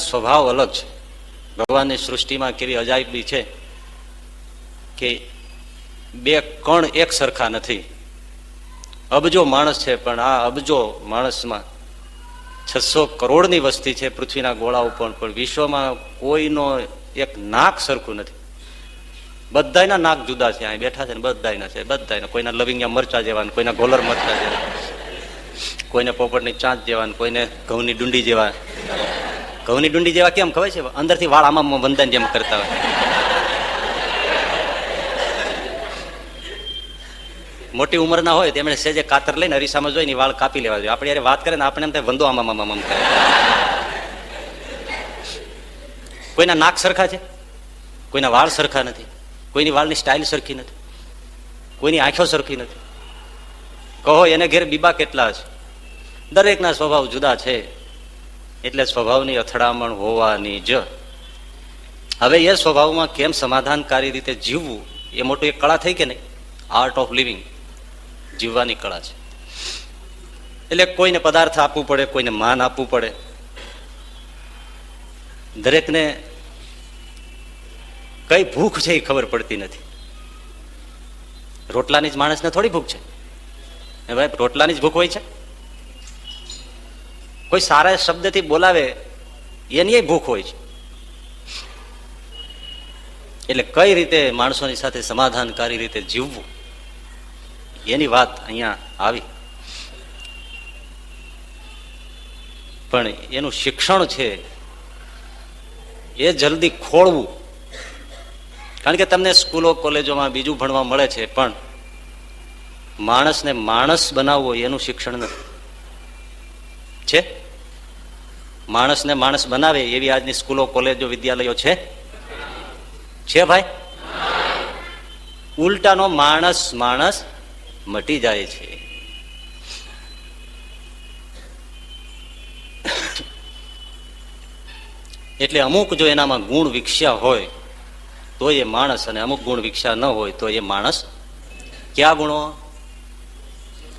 સ્વભાવ અલગ છે. ભગવાનની સૃષ્ટિમાં કેવી અજાયબી છે કે બે કણ એક સરખા નથી. અબજો માણસ છે, પણ આ અબજો માણસમાં 600 કરોડની વસ્તી છે પૃથ્વીના ગોળા ઉપર, પણ વિશ્વમાં કોઈનો એક નાક સરખું નથી. બધાના નાક જુદા છે. અહીં બેઠા છે ને બધાના છે, બધાના. કોઈના લવિંગિયા મરચા જેવા, કોઈના ગોલર મરચા જેવા, કોઈને પોપટની ચાંચ જેવા, કોઈને ઘઉંની ડુંડી જેવા. ઘઉંની ડુંડી જેવા કેમ ખબર છે? અંદરથી વાળ આમાં વંદન જેમ કરતા હોય. મોટી ઉંમરના હોય તેમણે સેજે કાતર લઈને અરીસામાં જોઈને વાળ કાપી લેવા જોઈએ. આપણે યાર વાત કરે ને આપણે એમ થાય વંદો આમ કરે. કોઈના નાક સરખા છે, કોઈના વાળ સરખા નથી, કોઈની વાળની સ્ટાઇલ સરખી નથી, કોઈની આંખો સરખી નથી. કહો એને ઘેર બીબા કેટલા છે? દરેકના સ્વભાવ જુદા છે. એટલે સ્વભાવની અથડામણ હોવાની જ. હવે એ સ્વભાવમાં કેમ સમાધાનકારી રીતે જીવવું એ મોટું એક કળા થઈ કે નહીં? આર્ટ ઓફ લિવિંગ, જીવવાની કળા છે. એટલે કોઈને પદાર્થ આપવું પડે, કોઈને માન આપવું પડે. દરેકને કઈ ભૂખ છે એ ખબર પડતી નથી. રોટલાની જ માણસને થોડી ભૂખ છે? ભાઈ રોટલાની જ ભૂખ હોય છે? કોઈ સારા શબ્દથી બોલાવે એની ભૂખ હોય છે. એટલે કઈ રીતે માણસોની સાથે સમાધાનકારી રીતે જીવવું એની વાત અહીંયા આવી. પણ એનું શિક્ષણ છે એ જલ્દી ખોળવું. કારણ કે તમને સ્કૂલો કોલેજોમાં બીજું ભણવા મળે છે, પણ માણસને માણસ બનાવવો એનું શિક્ષણ નથી. છે માણસને માણસ બનાવે એવી આજની સ્કૂલો કોલેજો વિદ્યાલયો છે? છે ભાઈ? ઉલટાનો માણસ માણસ મટી જાય છે. એટલે અમુક જો એનામાં ગુણ વિકસ્યા હોય તો એ માણસ, અને અમુક ગુણ વિકસ્યા ન હોય તો એ માણસ. ક્યાં ગુણો?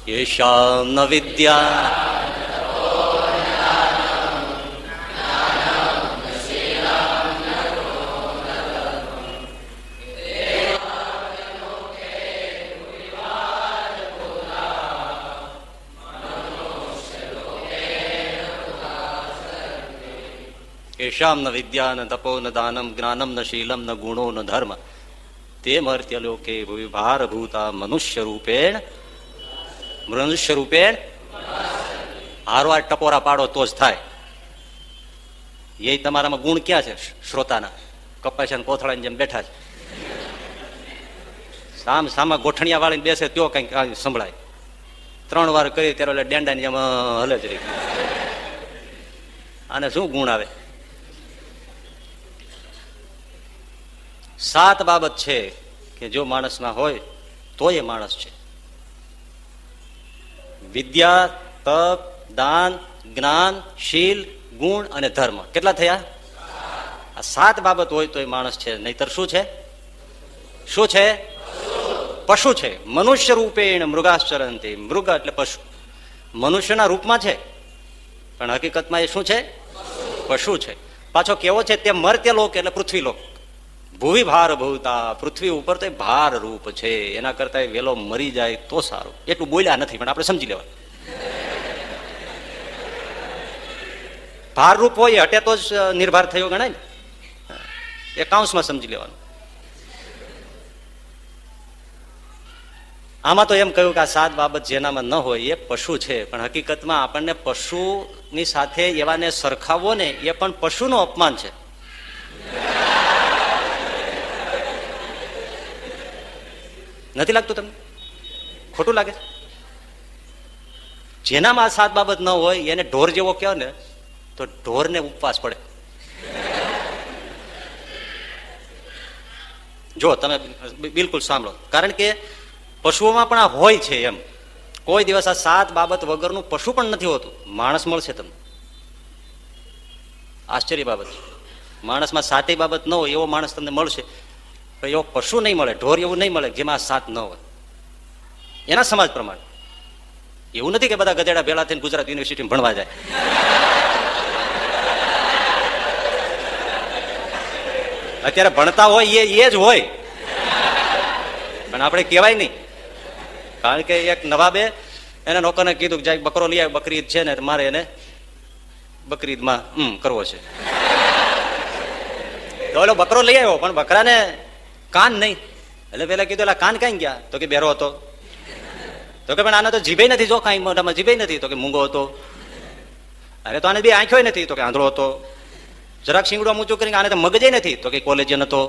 યેષામ ન વિદ્યા યેષામ ન વિદ્યા ન તપો ન દાનમ જ્ઞાનમ ન શીલમ ન ગુણો ન ધર્મ તે મર્ત્યલોકે ભારભૂતા મનુષ્ય રૂપેણ હારવાર ટપોરા પાડો તો જ થાય. એ તમારામાં ગુણ ક્યાં છે? શ્રોતાના કપાસિયા કોથળાની જેમ બેઠા છે. સામા ગોઠણિયા વાળીને બેસે ત્યો કઈક સંભળાય. 3 વાર કરી ત્યારે ડેંડાની જેમ હલે જ રહી. આને શું ગુણ આવે? 7 બાબત છે કે જો માણસમાં હોય તો એ માણસ છે. વિદ્યા, તપ, દાન, જ્ઞાન, શીલ, ગુણ અને ધર્મ. કેટલા થયા? આ 7 બાબત હોય તો એ માણસ છે. નહીતર શું છે? શું છે? પશુ છે. મનુષ્ય રૂપેણ મૃગાશ્ચરંતિ. મૃગ એટલે પશુ. મનુષ્યના રૂપમાં છે પણ હકીકતમાં એ શું છે? પશુ છે. પાછો કેવો છે? તે મર્ત્યલોક એટલે પૃથ્વીલોક. ભૂવિ ભાર ભૂતા, પૃથ્વી ઉપર તો ભાર રૂપ છે. એના કરતા વેલો મરી જાય તો સારું. એટલું બોલ્યા નથી પણ આપણે સમજી લેવા. ભાર રૂપ હોય હટે તો જ નિર્ભાર થયો ગણાય ને. એ કાઉન્સમાં સમજી લેવાનું. આમાં તો એમ કહ્યું કે આ 7 બાબત જેનામાં ન હોય એ પશુ છે. પણ હકીકતમાં આપણને પશુની સાથે એવાને સરખાવો ને એ પણ પશુનું અપમાન છે. નથી લાગતું તમને? ખોટું લાગે? જેનામાં આ 7 બાબત ન હોય એને ઢોર જેવો કહો ને તો ઢોરને ઉપવાસ પડે. જો તમે બિલકુલ સાંભળો. કારણ કે પશુઓમાં પણ આ હોય છે એમ. કોઈ દિવસ આ 7 બાબત વગરનું પશુ પણ નથી હોતું. માણસ મળશે તમને. આશ્ચર્ય બાબત છે. માણસમાં 7 બાબત ન હોય એવો માણસ તમને મળશે, પણ એવો પશુ નહીં મળે. ઢોર એવું નહીં મળે જેમાં 7 ન હોય. એના સમાજ પ્રમાણે એવું નથી કે બધા ગધેડા ભેળા થઈને ગુજરાત યુનિવર્સિટીમાં ભણવા જાય. અત્યારે ભણતા હોય એ જ હોય, પણ આપણે કહેવાય નહીં. કારણ કે એક નવાબે એને નોકરને કીધું કે જાય બકરો લઈ આવે, બકરી ઈદ છે ને મારે એને બકરી ઈદમાં કરવો છે. તો ઓલો બકરો લઈ આવ્યો, પણ બકરાને કાન નહીં. એટલે પેલા કીધું એટલે કાન કઈ ગયા? તો કે બેરો હતો. તો કે પણ આને તો જીભે નથી, જો કઈ મોઢામાં જીભે નથી. તો કે મૂંગો હતો. અરે તો આને બે આંખો નથી. તો કે આંધળો હતો. જરાક શીંગડો ઊંચું કરીને આને તો મગજે નથી. તો કે કોલેજિયન હતો.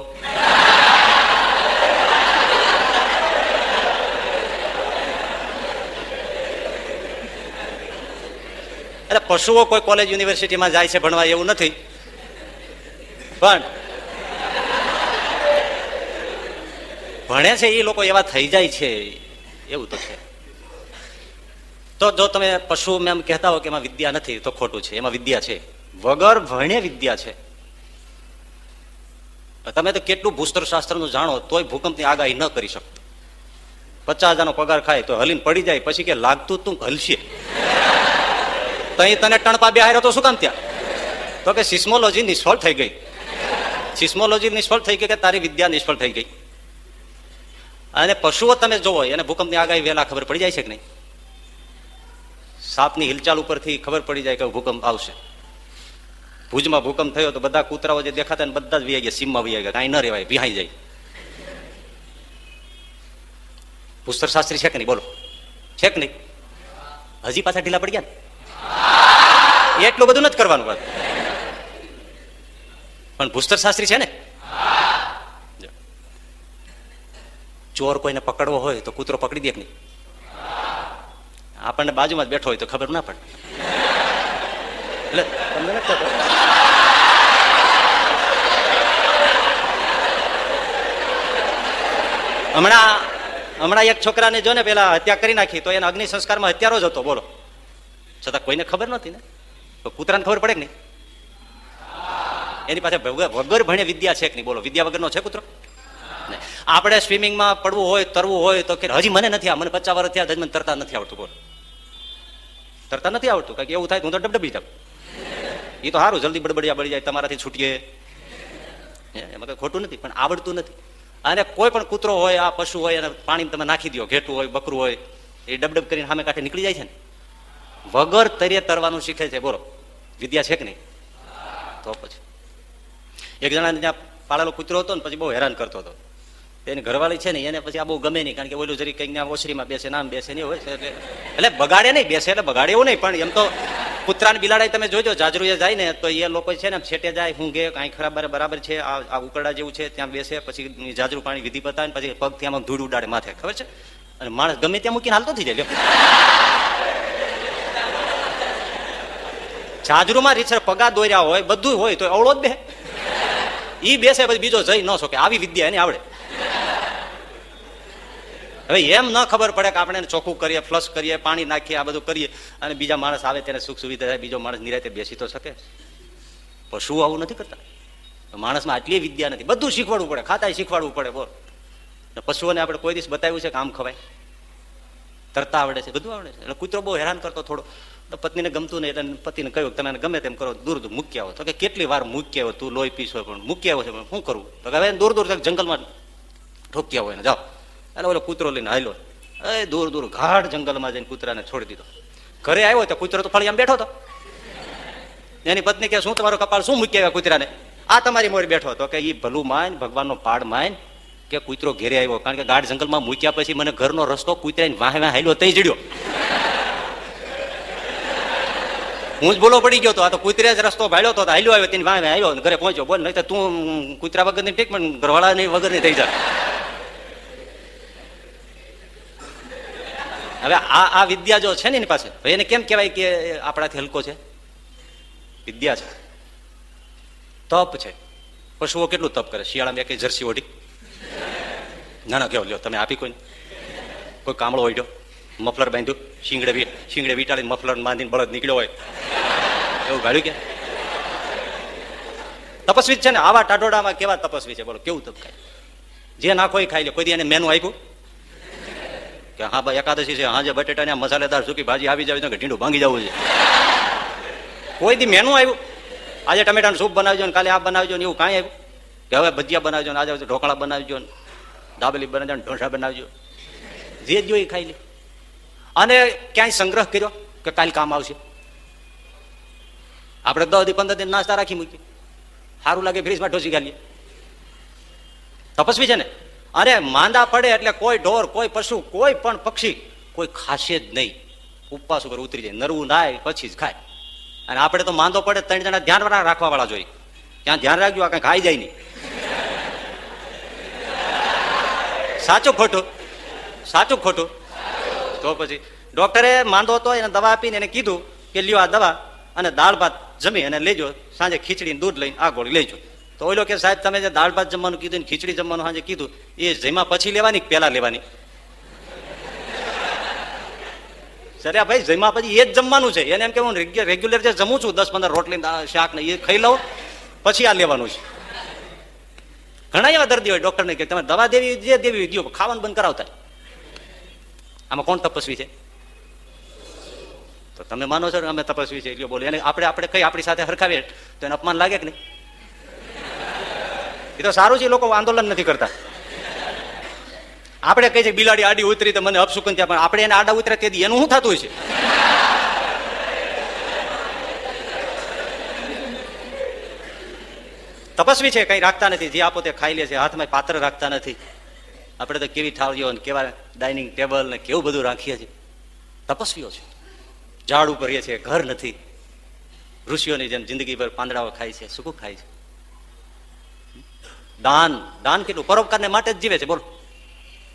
એટલે પશુઓ કોઈ કોલેજ યુનિવર્સિટીમાં જાય છે ભણવા એવું નથી, પણ ભણે છે એ લોકો એવા થઈ જાય છે એવું તો છે. તો જો તમે પશુ એમ કહેતા હો કે એમાં વિદ્યા નથી તો ખોટું છે, એમાં વિદ્યા છે. વગર ભણે વિદ્યા છે. તમે તો કેટલું ભૂસ્તરશાસ્ત્રનું જાણો તોય ભૂકંપની આગાહી ન કરી શકતો. 50,000નો પગાર ખાય તો હલીને પડી જાય, પછી કે લાગતું તું હલશે. તઈ તને ટણપા બેહાર્યો તો શું કામ ત્યાં? તો કે સિસ્મોલોજી નિષ્ફળ થઈ ગઈ. સિસ્મોલોજી નિષ્ફળ થઈ ગઈ કે તારી વિદ્યા નિષ્ફળ થઈ ગઈ. અને પશુઓ તમે જોવો એને ભૂકંપની આગાહી વહેલા ખબર પડી જાય છે કે નહીં? સાપની હિલચાલ ઉપરથી ખબર પડી જાય કે ભૂકંપ આવશે. ભુજમાં ભૂકંપ થયો તો બધા કૂતરાઓ જે દેખાતા ને બધા જ વી ગયા, સીમમાં વી ગયા, કાંઈ ન રહેવાય, વિહાઈ જાય. ભૂસ્તરશાસ્ત્રી છે કે નહીં? બોલો, છે કે નહીં? હજી પાછા ઢીલા પડી ગયા ને? એટલું બધું નથી કરવાનું, પણ ભૂસ્તરશાસ્ત્રી છે ને. ચોર કોઈને પકડવો હોય તો કૂતરો પકડી દે કે નહીં? આપણને બાજુમાં જ બેઠો હોય તો ખબર ના પડે. એટલે તમને નથી થતો? હમણાં એક છોકરાને જો ને પેલા હત્યા કરી નાખી તો એના અગ્નિ સંસ્કારમાં હત્યારો જ હતો, બોલો. છતાં કોઈને ખબર નહોતી ને. તો કૂતરાને ખબર પડે કે નહીં? એની પાસે વગર ભણે વિદ્યા છે કે નહીં? બોલો, વિદ્યા વગરનો છે કૂતરો? આપણે સ્વિમિંગમાં પડવું હોય, તરવું હોય તો કે હજી મને નથી, મને 50 વર્ષ થયા, હજી મને તરતા નથી આવડતું. બોલો, તરતા નથી આવડતું? કારણ કે એવું થાય હું તો ડબડબી જાઉં. એ તો સારું, જલ્દી બડબડિયા બળી જાય, તમારાથી છૂટીએ, એમાં કઈ ખોટું નથી, પણ આવડતું નથી. અને કોઈ પણ કૂતરો હોય, આ પશુ હોય, અને પાણી તમે નાખી દો, ઘેટું હોય, બકરું હોય, એ ડબડબ કરીને સામે કાંઠે નીકળી જાય છે ને. વગર તરીએ તરવાનું શીખે છે. બોલો, વિદ્યા છે કે નહીં? તો પછી એક જણાને ત્યાં પાળેલો કૂતરો હતો ને, પછી બહુ હેરાન કરતો હતો. એની ઘરવાળી છે ને એને પછી આ બહુ ગમે નહીં, કારણ કે ઓલું જરી કંઈક ઓસરીમાં બેસે, નામ બેસે નહીં હોય એટલે બગાડે નહીં, બેસે એટલે બગાડે એવું નહીં. પણ એમ તો કૂતરાને બિલાડા તમે જોજો, જાજરૂએ જાય ને તો એ લોકો છે ને છેટે જાય, હું ગે કાંઈ ખરાબ બરાબર છે, આ ઉકરડા જેવું છે ત્યાં બેસે, પછી જાજરૂ પાણી વિધિ પતાવે, પછી પગથી આમાં ધૂળ ઉડાડે માથે, ખબર છે? અને માણસ ગમે ત્યાં મૂકીને હાલતો થઈ જાય. જાજરૂમાં રીછર પગા દોર્યા હોય, બધું હોય તો અવળો જ બે ઈ બેસે, પછી બીજો જઈ ન શકે. આવી વિદ્યા એને આવડે. હવે એમ ન ખબર પડે કે આપણે ચોખ્ખું કરીએ, ફ્લશ કરીએ, પાણી નાખીએ, આ બધું કરીએ, અને બીજા માણસ આવે તેને સુખ સુવિધા થાય, બીજો માણસ નિરાતે બેસી તો શકે. પશુઓ આવું નથી કરતા. માણસમાં આટલી વિદ્યા નથી. બધું શીખવાડવું પડે, ખાતા શીખવાડવું પડે. બોલ, પશુઓને આપણે કોઈ દિવસ બતાવ્યું છે કે આમ ખવાય? તરતા આવડે છે, બધું આવડે છે. એટલે કૂતરો બહુ હેરાન કરતો થોડો, તો પત્નીને ગમતું નહીં, એટલે પતિને કહ્યું તમે ગમે તેમ કરો, દૂર દૂર મૂકી આવો. તો કે કેટલી વાર મૂકી આવ્યો, તું લોહી પીશો પણ મૂકી આવ્યો છે, પણ શું કરવું? તો હવે દૂર દૂર જંગલમાં ઠોકી આવો એને, જાઓ. એટલે ઓલો કૂતરો લઈને હાલ્યો, દૂર દૂર ગાઢ જંગલમાં જઈને કૂતરાને છોડી દીધો. ઘરે આવ્યો તો કૂતરો તો ફળિયામાં બેઠો હતો. એની પત્ની કે શું તમારો કપાળ શું મૂકી આવ્યા કૂતરાને? આ તમારી મોરી બેઠો હતો. કે એ ભલું માન, ભગવાનનો પાડ માન કે કૂતરો ઘેરે આવ્યો, કારણ કે ગાઢ જંગલમાં મૂક્યા પછી મને ઘરનો રસ્તો કૂતરાને વાહે વાહ હાલ્યો તઈ જડ્યો. હું જ બોલો પડી ગયો તો. આ તો કૂતરે જ રસ્તો ભાડ્યો તો, હાલ્યો આવ્યો, તેને વાહે આવ્યો, ઘરે પહોંચ્યો. બોલ, નહીં તો તું કૂતરા વગરની ઠીક, પણ ઘરવાળા ની વગર ની થઈ જાય. હવે આ વિદ્યા જો છે ને એની પાસે, એને કેમ કહેવાય કે આપણાથી હલકો છે? વિદ્યા છે, તપ છે. પશુઓ કેટલું તપ કરે? શિયાળામાં એક જર્સી ઓઢી, ના ના કેવો લ્યો તમે આપી કોઈને? કોઈ કામળો ઓઢ્યો, મફલર બાંધ્યું, શીંગડે વીટાળીને મફલર બાંધીને બળદ નીકળ્યો હોય એવું ગાડ્યું કે? તપસ્વી જ છે ને. આવા ટાઢોડામાં કેવા તપસ્વી છે? બોલો, કેવું તપ ખાય? જે નાખો એ ખાઈ લે. કોઈ દી એને મેનુ આપ્યું કે હા ભાઈ એકાદશી છે, હા જે બટેટાને મસાલેદાર સૂકી ભાજી આવી જાય તો ઢીંડું ભાંગી જવું છે? કોઈ દી મેનુ આવ્યું? આજે ટમેટાનું સૂપ બનાવજો ને કાલે આ બનાવજો ને એવું કાંઈ આવ્યું? કે હવે ભજીયા બનાવજો ને આજે ઢોકળા બનાવજો ને દાબેલી બનાવજો ને ઢોસા બનાવજો, જે જોઈએ ખાઈ લે. અને ક્યાંય સંગ્રહ કર્યો કે કાલ કામ આવશે. આપણે 10 દી 15 દિન નાસ્તા રાખી મૂકીએ, સારું લાગે ફ્રીજમાં ઢોસી ગાલીએ. તપસ્વી છે ને. અરે માંદા પડે એટલે કોઈ ઢોર, કોઈ પશુ, કોઈ પણ પક્ષી કોઈ ખાશે જ નહીં, ઉપવાસ ઉપર ઉતરી જાય, નરવું નાય પછી જ ખાય. અને આપણે તો માંદો પડે 3 જણા ધ્યાન રાખવા વાળા જોઈએ, ત્યાં ધ્યાન રાખજો આ કઈ ખાઈ જાય નહીં. સાચું ખોટું? સાચું ખોટું? તો પછી ડોક્ટરે માંદો હતો એને દવા આપીને એને કીધું કે લ્યો આ દવા અને દાળ ભાત જમી અને લેજો, સાંજે ખીચડી દૂધ લઈને આ ગોળી લેજો. તો ઓલો કે સાહેબ તમે જે દાળ ભાત જમવાનું કીધું ને ખીચડી જમવાનું સાંજે કીધું, એ જમ્યા પછી લેવાની પહેલા લેવાની? સરે ભાઈ જમ્યા પછી એ જ જમવાનું છે. એને એમ કે હું રેગ્યુલર જે જમું છું 10-15 રોટલી શાક ને એ ખાઈ લઉં પછી આ લેવાનું છે. ઘણા એવા દર્દી હોય ડોક્ટરને કે તમે દવા દેવી જે દેવી દો, ખાવાનું બંધ કરાવતા. આમાં કોણ તપસ્વી છે? તો તમે માનો છો ને અમે તપસ્વી છે બોલો, એને આપણે કઈ આપણી સાથે હરખાવીએ તો એને અપમાન લાગે કે નહીં? એ તો સારું છે લોકો આંદોલન નથી કરતા. આપણે કહીએ બિલાડી આડી ઉતરી તો મને અપસુકન થયા, પણ આપણે એને આડા ઉતરે તેથી એનું શું થતું હોય છે? તપસ્વી છે કઈ રાખતા નથી, જે આપો તે ખાઈ લે છે, હાથમાં પાત્ર રાખતા નથી. આપણે તો કેવી થાળીઓ ને કેવા ડાઇનિંગ ટેબલ ને કેવું બધું રાખીએ છીએ. તપસ્વીઓ છે, ઝાડ ઉપર એ છે, ઘર નથી. ઋષિઓની જેમ જિંદગી ભર પાંદડાઓ ખાય છે, શું ખાય છે? દાન કેટલું પરોપકારને માટે જ જીવે છે. બોલો,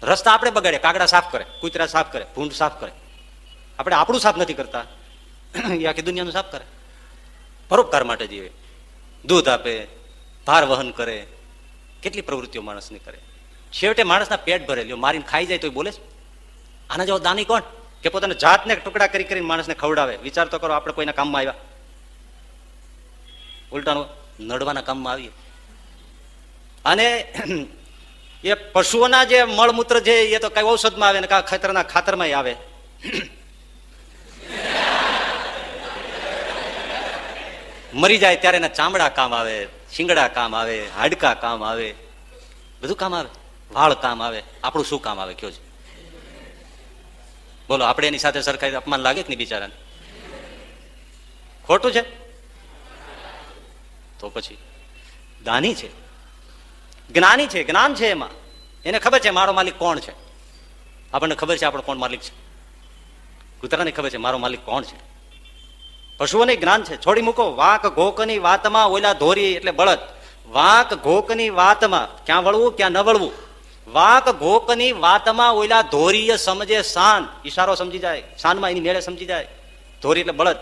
રસ્તા આપણે બગાડે, કાગડા સાફ કરે, કૂતરા સાફ કરે, ભૂંડ સાફ કરે, આપણે આપણું સાફ નથી કરતા, એ આખી દુનિયાનું સાફ કરે. પરોપકાર માટે જીવે, દૂધ આપે, ભાર વહન કરે, કેટલી પ્રવૃત્તિઓ માણસની કરે. છેવટે માણસના પેટ ભરે, લ્યો મારીને ખાઈ જાય તો બોલે છે. આના જેવો દાની કોણ કે પોતાના જાતને ટુકડા કરીને માણસને ખવડાવે? વિચાર તો કરો, આપણે કોઈના કામમાં આવ્યા, ઉલટાનું નડવાના કામમાં આવીએ. અને એ પશુઓના જે મળમૂત્ર છે એ તો કઈ ઔષધમાં આવે ને કા ખેતરના ખાતરમાં આવે. મરી જાય ત્યારે એના ચામડા કામ આવે, શિંગડા કામ આવે, હાડકા કામ આવે, બધું કામ આવે, વાળ કામ આવે. આપણું શું કામ આવે કયો છે? બોલો, આપણે એની સાથે સરખાઈ અપમાન લાગે કે નહીં બિચારાને? ખોટું છે? તો પછી દાની છે, જ્ઞાની છે, જ્ઞાન છે, એમાં એને ખબર છે મારો માલિક કોણ છે. આપણને ખબર છે આપણો કોણ માલિક છે. કૂતરાને ખબર છે મારો માલિક કોણ છે. પશુઓને જ્ઞાન છે. છોડી મૂકો વાંક ઘોકની વાતમાં ઓલા ધોરી એટલે બળદ. વાંક ઘોકની વાતમાં ક્યાં વળવું ક્યાં ન વળવું. વાંક ઘોકની વાતમાં ઓલા ધોરીએ સમજે શાન, ઈશારો સમજી જાય, શાનમાં એની મેળે સમજી જાય. ધોરી એટલે બળદ,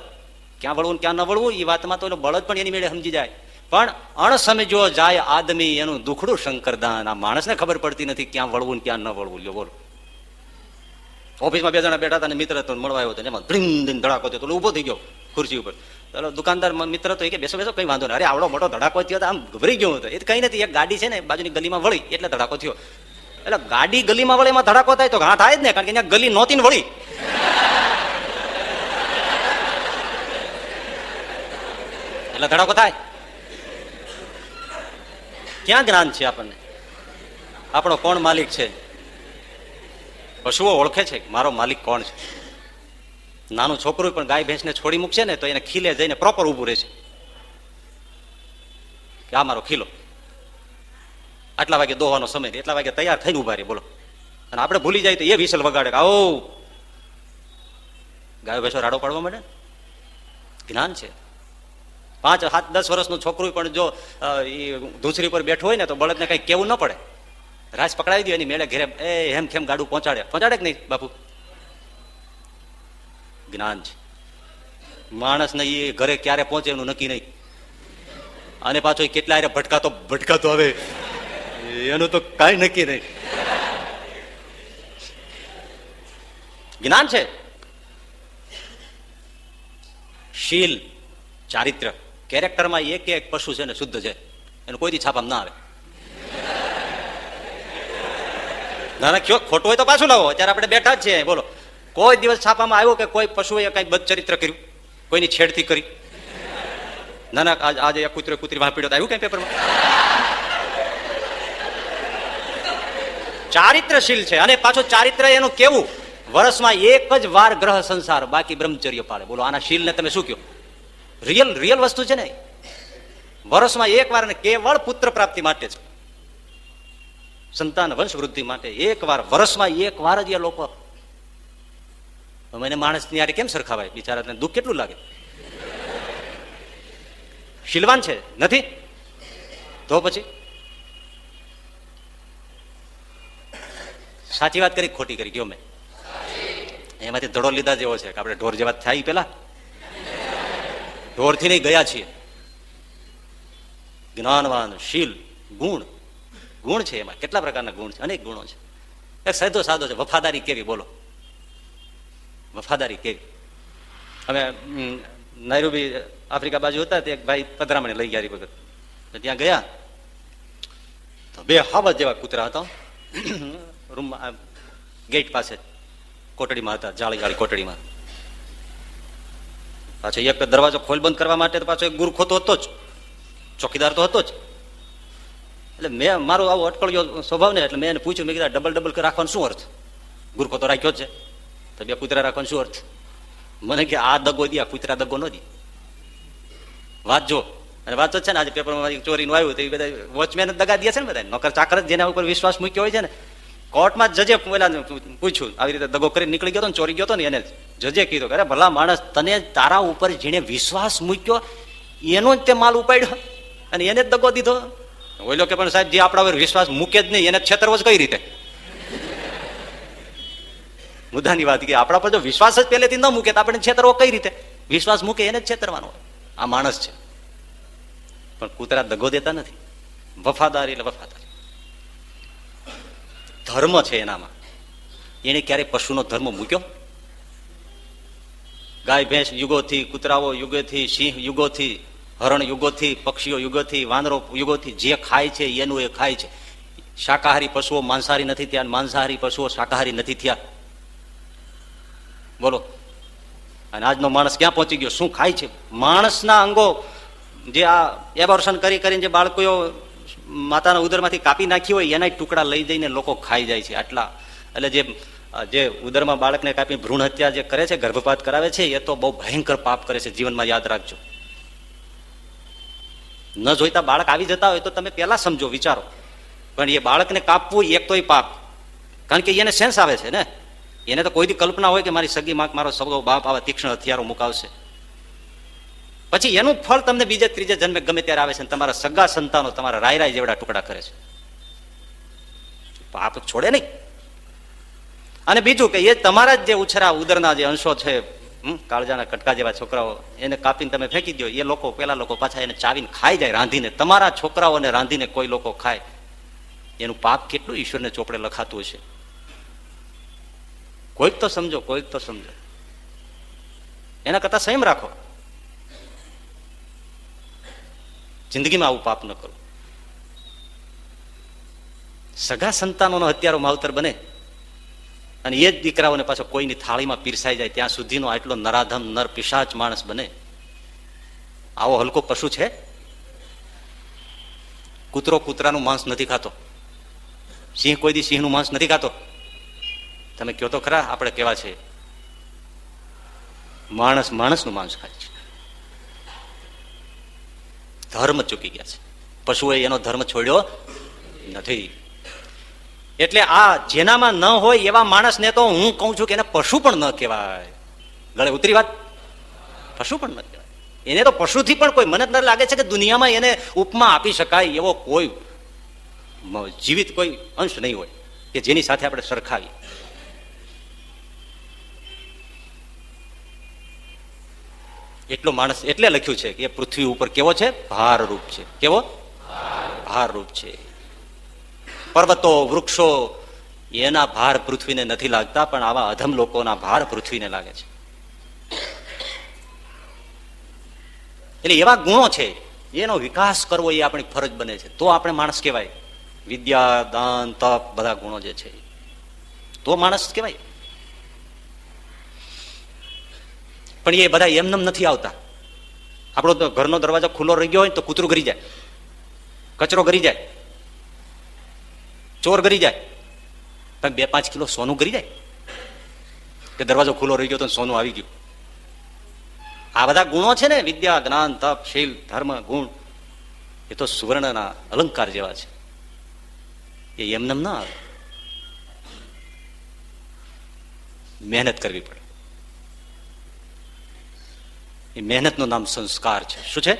ક્યાં વળવું ક્યાં ન વળવું એ વાતમાં તો બળદ પણ એની મેળે સમજી જાય. પણ અણસમજો જાય આદમી એનું દુખડું શંકરદાન. આ માણસને ખબર પડતી નથી ક્યાં વળવું ક્યાં ન વળવું. લ્યો બોલો, ઓફિસમાં 2 જણા બેઠા હતા અને મિત્ર તો મળવા આવ્યો હતો, એમાં ધ્રીમ ધડાકો થયો તો ઉભો થઈ ગયો ખુરશી ઉપર. ચાલો દુકાનદાર મિત્ર તો કે બેસો બેસો, કઈ વાંધો નહીં. અરે આવડો મોટો ધડાકો થયો તો આમ ગભરાઈ ગયો હતો. એ કઈ નથી, એક ગાડી છે ને બાજુની ગલીમાં વળી એટલે ધડાકો થયો. એટલે ગાડી ગલીમાં વળે એમાં ધડાકો થાય તો ઘા થાય જ ને, કારણ કે અહીંયા ગલી નહોતી ને વળી. એટલે ધડાકો થાય. ક્યાં જ્ઞાન છે આપણને? આપણો કોણ માલિક છે? પશુઓ ઓળખે છે મારો માલિક કોણ છે. નાનું છોકરું પણ ગાય ભેંસને છોડી મૂકશે ને તો એને ખીલે જઈને પ્રોપર ઊભું રહેશે કે આ મારો ખીલો, આટલા વાગે દોવાનો સમય, એટલા વાગે તૈયાર થઈને ઉભા રહે. બોલો, અને આપણે ભૂલી જાય તો એ વિસલ વગાડે કે આવો ગાયો ભેંસો રાડો પાડવા માંડે. જ્ઞાન છે. 5, 7, 10 વર્ષનું છોકરું પણ જો ધૂસરી પર બેઠું હોય ને તો બળદને કઈ કેવું ન પડે, રાસ પકડાવી દે એની મેળે ઘેરે હેમ ખેમ ગાડું પહોંચાડે કે નહીં બાપુ? જ્ઞાન છે. માણસ ને એ ઘરે ક્યારે પહોંચે એનું નક્કી નહીં. અને પાછો કેટલા ભટકાતો આવે એનું તો કઈ નક્કી નહીં. જ્ઞાન છે. શીલ, ચારિત્ર, કેરેક્ટરમાં એક પશુ છે ને શુદ્ધ છે, એનું કોઈથી છાપામાં ના આવે. ના કયો ખોટું હોય તો પાછું લાવો. અત્યારે આપણે બેઠા જ છીએ. બોલો, કોઈ દિવસ છાપામાં આવ્યો કે કોઈ પશુએ કઈ બદચરિત્ર કર્યું, કોઈની છેડતી કરી? ના આજે કૂતરી વાપીડ્યો તો આવ્યું કઈ પેપરમાં? ચારિત્રશીલ છે. અને પાછું ચારિત્ર એનું કેવું, વર્ષમાં એક જ વાર ગ્રહ સંસાર, બાકી બ્રહ્મચર્ય પાળે. બોલો આના શીલને તમે શું કહો? રિયલ વસ્તુ છે ને. વર્ષમાં એક વાર, ને કેવળ પુત્ર પ્રાપ્તિ માટે છે, સંતાન વંશ વૃદ્ધિ માટે એક વાર, વર્ષમાં એક વાર જ એ લોકો. મને માણસની યારે કેમ સરખાવાય? બિચારાને દુઃખ કેટલું લાગે. શીલવાન છે નથી તો પછી સાચી વાત કરી ખોટી કરી ગયો મેં? એમાંથી ધડો લીધા જેવો છે કે આપણે ઢોર જેવા થાય. પેલા ઢોરથી નહીં ગયા છીએ. જ્ઞાનવાન, શીલ, ગુણ છે. એમાં કેટલા પ્રકારના ગુણ છે? અનેક ગુણો છે. એક સાદો છે, વફાદારી કેવી? બોલો વફાદારી કેવી? અમે નૈરોબી આફ્રિકા બાજુ હતા, તે એક ભાઈ પધરામણી લઈ ગયા વખત ત્યાં ગયા તો બે હાવજ જેવા કૂતરા હતા રૂમમાં, ગેટ પાસે કોટડીમાં હતા, જાળી કોટડીમાં. પાછો એક દરવાજો ખોલ બંધ કરવા માટે પાછો એક ગુરખો તો હતો જ, ચોકીદાર તો હતો જ. એટલે મેં મારો આવો અટકળ્યો સ્વભાવ ને, એટલે મેં એને પૂછ્યું, મેં કીધું ડબલ રાખવાનો શું અર્થ? ગુરખો તો રાખ્યો જ છે, તો બે કૂતરા રાખવાનો શું અર્થ? મને કે આ દગો દે, કૂતરા દગો ન દે. વાત જો, અને વાત છે ને આજે પેપરમાં ચોરીનું આવ્યું તો એ બધા વોચમેન દગા દે છે ને, બધા નોકર ચાકર જેના ઉપર વિશ્વાસ મૂક્યો હોય છે ને. કોર્ટમાં જજે પૂછ્યું, આવી રીતે દગો કરીને નીકળી ગયો ને, ચોરી ગયો ને, એને જજે કીધું કે અરે ભલા માણસ, તને તારા ઉપર જેને વિશ્વાસ મૂક્યો એનો જ તે માલ ઉપાડ્યો અને એને જ દગો દીધો. ઓઈલો કે પણ સાહેબ, જે આપણા ઉપર વિશ્વાસ મૂકે જ નહીં એને છેતરવો જ કઈ રીતે? મુદ્દાની વાત કે આપણા પર જો વિશ્વાસ જ પહેલેથી ન મૂકે તો આપણે છેતરવો કઈ રીતે? વિશ્વાસ મૂકે એને જ છેતરવાનો હોય. આ માણસ છે, પણ કૂતરા દગો દેતા નથી. વફાદારી એટલે વફાદારી. ધર્મ છે એનામાં. એને ક્યારેય પશુનો ધર્મ મૂક્યો? ગાય ભેંસ યુગોથી, કૂતરાઓ યુગોથી, સિંહ યુગોથી, હરણ યુગોથી, પક્ષીઓ યુગોથી, વાનરો યુગોથી જે ખાય છે એનું એ ખાય છે. શાકાહારી પશુઓ માંસાહારી નથી થયા, માંસાહારી પશુઓ શાકાહારી નથી થયા. બોલો. અને આજનો માણસ ક્યાં પહોંચી ગયો? શું ખાય છે? માણસના અંગો જે આ એબોર્શન કરીને જે બાળકોઓ માતાના ઉદરમાંથી કાપી નાખી હોય એના ટુકડા લઈ જઈને લોકો ખાઈ જાય છે. આટલા એટલે જે ઉદરમાં બાળકને કાપી ભ્રૂણ હત્યા જે કરે છે, ગર્ભપાત કરાવે છે, એ તો બહુ ભયંકર પાપ કરે છે. જીવનમાં યાદ રાખજો. ન જોઈતા બાળક આવી જતા હોય તો તમે પેલા સમજો, વિચારો. પણ એ બાળકને કાપવું એક તો પાપ, કારણ કે એને સેન્સ આવે છે ને. એને તો કોઈ દી કલ્પના હોય કે મારી સગી માં મારો સગો બાપ આવા તીક્ષ્ણ હથિયારો મુકાવશે. પછી એનું ફળ તમને બીજે ત્રીજે જન્મે ગમે ત્યારે આવે છે. તમારા સગા સંતાનો તમારા રાય જેવડા ટુકડા કરે છે. પાપ છોડે નહીં. અને બીજું કે એ તમારા જ જે ઉછરા ઉદરના જે અંશો છે, કાળજાના કટકા જેવા છોકરાઓ, એને કાપીને તમે ફેંકી દો. એ લોકો પેલા લોકો પાછા એને ચાવીને ખાઈ જાય રાંધીને. તમારા છોકરાઓને રાંધીને કોઈ લોકો ખાય. એનું પાપ કેટલું ઈશ્વરને ચોપડે લખાતું હશે. કોઈક તો સમજો, કોઈક તો સમજો. એના કરતા સંયમ રાખો. જિંદગીમાં આવું પાપ ન કરો. સગા સંતાનોનો હત્યારો માવતર બને અને એ જ દીકરાઓને પાછો કોઈની થાળીમાં પીરસાઈ જાય ત્યાં સુધીનો આટલો નરાધમ નર પિશાચ માણસ બને. આવો હલકો પશુ છે? કૂતરો કૂતરાનું માંસ નથી ખાતો. સિંહ કોઈ દી સિંહનું માંસ નથી ખાતો. તમે કહો તો ખરા, આપણે કેવા છે? માણસ માણસનું માંસ ખાય છે. ધર્મ ચૂકી ગયા છે. પશુએ એનો ધર્મ છોડ્યો નથી. એટલે આ જેનામાં ન હોય એવા માણસને તો હું કહું છું કે એને પશુ પણ ન કહેવાય. ગળે ઉતરી વાત. પશુ પણ ન કહેવાય એને. તો પશુથી પણ કોઈ, મને લાગે છે કે દુનિયામાં એને ઉપમા આપી શકાય એવો કોઈ જીવિત કોઈ અંશ નહીં હોય કે જેની સાથે આપણે સરખાવીએ. એટલો માણસ એટલે લખ્યું છે કે એ પૃથ્વી ઉપર કેવો છે? ભારરૂપ છે. કેવો? ભારરૂપ છે. પર્વતો, વૃક્ષો એના ભાર પૃથ્વીને નથી લાગતા, પણ આવા અધમ લોકોના ભાર પૃથ્વીને લાગે છે. એટલે એવા ગુણો છે, એનો વિકાસ કરવો એ આપણી ફરજ બને છે. તો આપણે માણસ કહેવાય. વિદ્યા, દાન, તપ બધા ગુણો જે છે તો માણસ કહેવાય. પણ એ બધા એમને નથી આવતા. આપણો તો ઘરનો દરવાજો ખુલ્લો રહી ગયો હોય તો કૂતરું ગરી જાય, કચરો ગરી જાય, ચોર ગરી જાય, પણ 2-5 કિલો સોનું કરી જાય કે દરવાજો ખુલ્લો રહી ગયો તો સોનું આવી ગયું? આ બધા ગુણો છે ને, વિદ્યા, જ્ઞાન, તપ, શીલ, ધર્મ, ગુણ, એ તો સુવર્ણના અલંકાર જેવા છે. એ એમનેમ ના આવે, મહેનત કરવી પડે. એ મહેનતનું નામ સંસ્કાર છે. શું છે?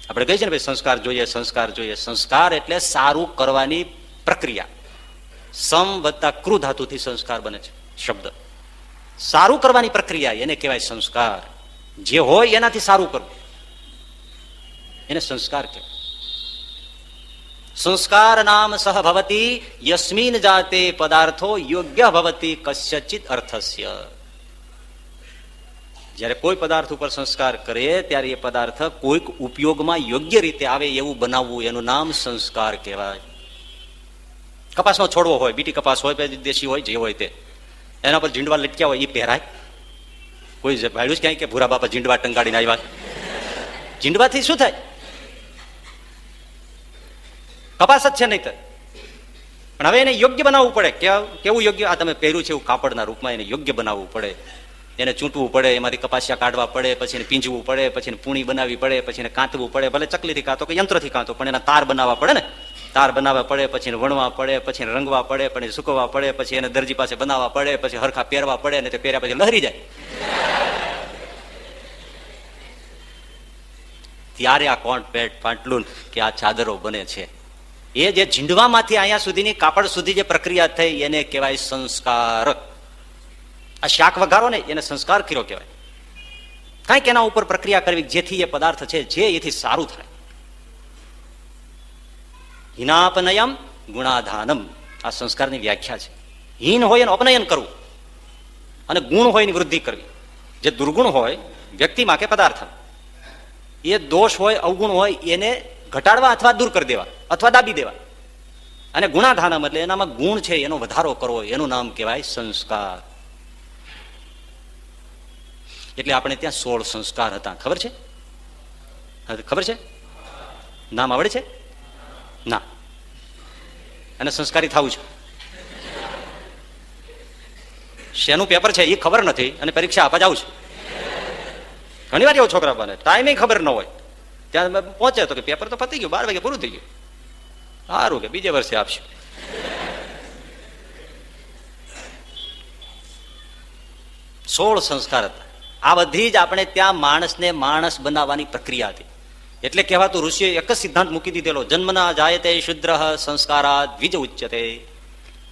આપણે કહીએ છીએ ને ભાઈ સંસ્કાર જોઈએ, સંસ્કાર જોઈએ. સંસ્કાર એટલે સારું કરવાની પ્રક્રિયા. સમ વત્તા કૃ ધાતુથી સંસ્કાર બને છે શબ્દ. સારું કરવાની પ્રક્રિયા એને કહેવાય સંસ્કાર. જે હોય એનાથી સારું કરવું એને સંસ્કાર કહેવાય. સંસ્કાર નામ સહ ભવતી યસ્મિન જાતે પદાર્થો યોગ્ય ભવતી કસ્યચિત અર્થસ્ય. જ્યારે કોઈ પદાર્થ ઉપર સંસ્કાર કરે ત્યારે એ પદાર્થ કોઈક ઉપયોગમાં યોગ્ય રીતે આવે એવું બનાવવું, એનું નામ સંસ્કાર કહેવાય. કપાસનો છોડવો હોય, બીટી કપાસ હોય, દેશી હોય, જે હોય તે, એના પર ઝીંડવા લટક્યા હોય, એ પહેરાય? કોઈ ભાડ્યું જ ક્યાંય કે ભૂરા બાપા ઝીંડવા ટંગાડીને આવ્યા? ઝીંડવાથી શું થાય? કપાસ જ છે નહીં તો. પણ હવે એને યોગ્ય બનાવવું પડે. કેવું યોગ્ય? આ તમે પહેર્યું છે એવું કાપડના રૂપમાં એને યોગ્ય બનાવવું પડે. એને ચૂંટવું પડે, એમાંથી કપાસિયા કાઢવા પડે, પછી એને પીંજવું પડે, પછી એને પૂણી બનાવવી પડે, પછી એને કાંતવું પડે, ભલે ચકલીથી કાંતો કે યંત્રથી કાંતો, પણ એના તાર બનાવવા પડે ને. તાર બનાવવા પડે, પછી એને વણવા પડે, પછી એને રંગવા પડે, પછી સુકવવા પડે, પછી એને દરજી પાસે બનાવવા પડે, પછી હરખા પહેરવા પડે, અને તે પહેર્યા પછી લહેરી જાય. ત્યારે આ કોટ પેટ પાટલુન કે આ ચાદરો બને છે. એ જે ઝીંડવામાંથી અહીંયા સુધીની કાપડ સુધી જે પ્રક્રિયા થઈ એને કહેવાય સંસ્કાર. આ શાક વઘારો ને એને સંસ્કાર કર્યો કહેવાય. કંઈક એના ઉપર પ્રક્રિયા કરવી જેથી એ પદાર્થ છે જે એથી સારું થાય. હિનાપનયમ ગુણાધાનમ, આ સંસ્કારની વ્યાખ્યા છે. હીન હોય એનું અપનયન કરવું અને ગુણ હોય એની વૃદ્ધિ કરવી. જે દુર્ગુણ હોય વ્યક્તિમાં કે પદાર્થ, એ દોષ હોય, અવગુણ હોય, એને ઘટાડવા અથવા દૂર કરી દેવા અથવા દાબી દેવા. અને ગુણાધાનમ એટલે એનામાં ગુણ છે એનો વધારો કરવો, એનું નામ કહેવાય સંસ્કાર. એટલે આપણે ત્યાં 16 સંસ્કાર હતા. ખબર છે? ખબર છે? નામ આવડે છે? ના. અને સંસ્કારી થવું છે. શેનું પેપર છે એ ખબર નથી અને પરીક્ષા આપવા જાવ છે. ઘણી વાર એવો છોકરા બને, ટાઈમે ખબર ન હોય, ત્યાં પહોંચે તો કે પેપર તો પતી ગયું, 12 વાગે પૂરું થઈ ગયું. સારું કે બીજે વર્ષે આપશું. સોળ સંસ્કાર હતા. આ બધી જ આપણે ત્યાં માણસને માણસ બનાવવાની પ્રક્રિયા હતી. એટલે કહેવાતું ઋષિએ એક જ સિદ્ધાંત મૂકી દીધેલો, જન્મના જાયતે શુદ્ર સંસ્કારા દ્વિજ ઉચ્યતે.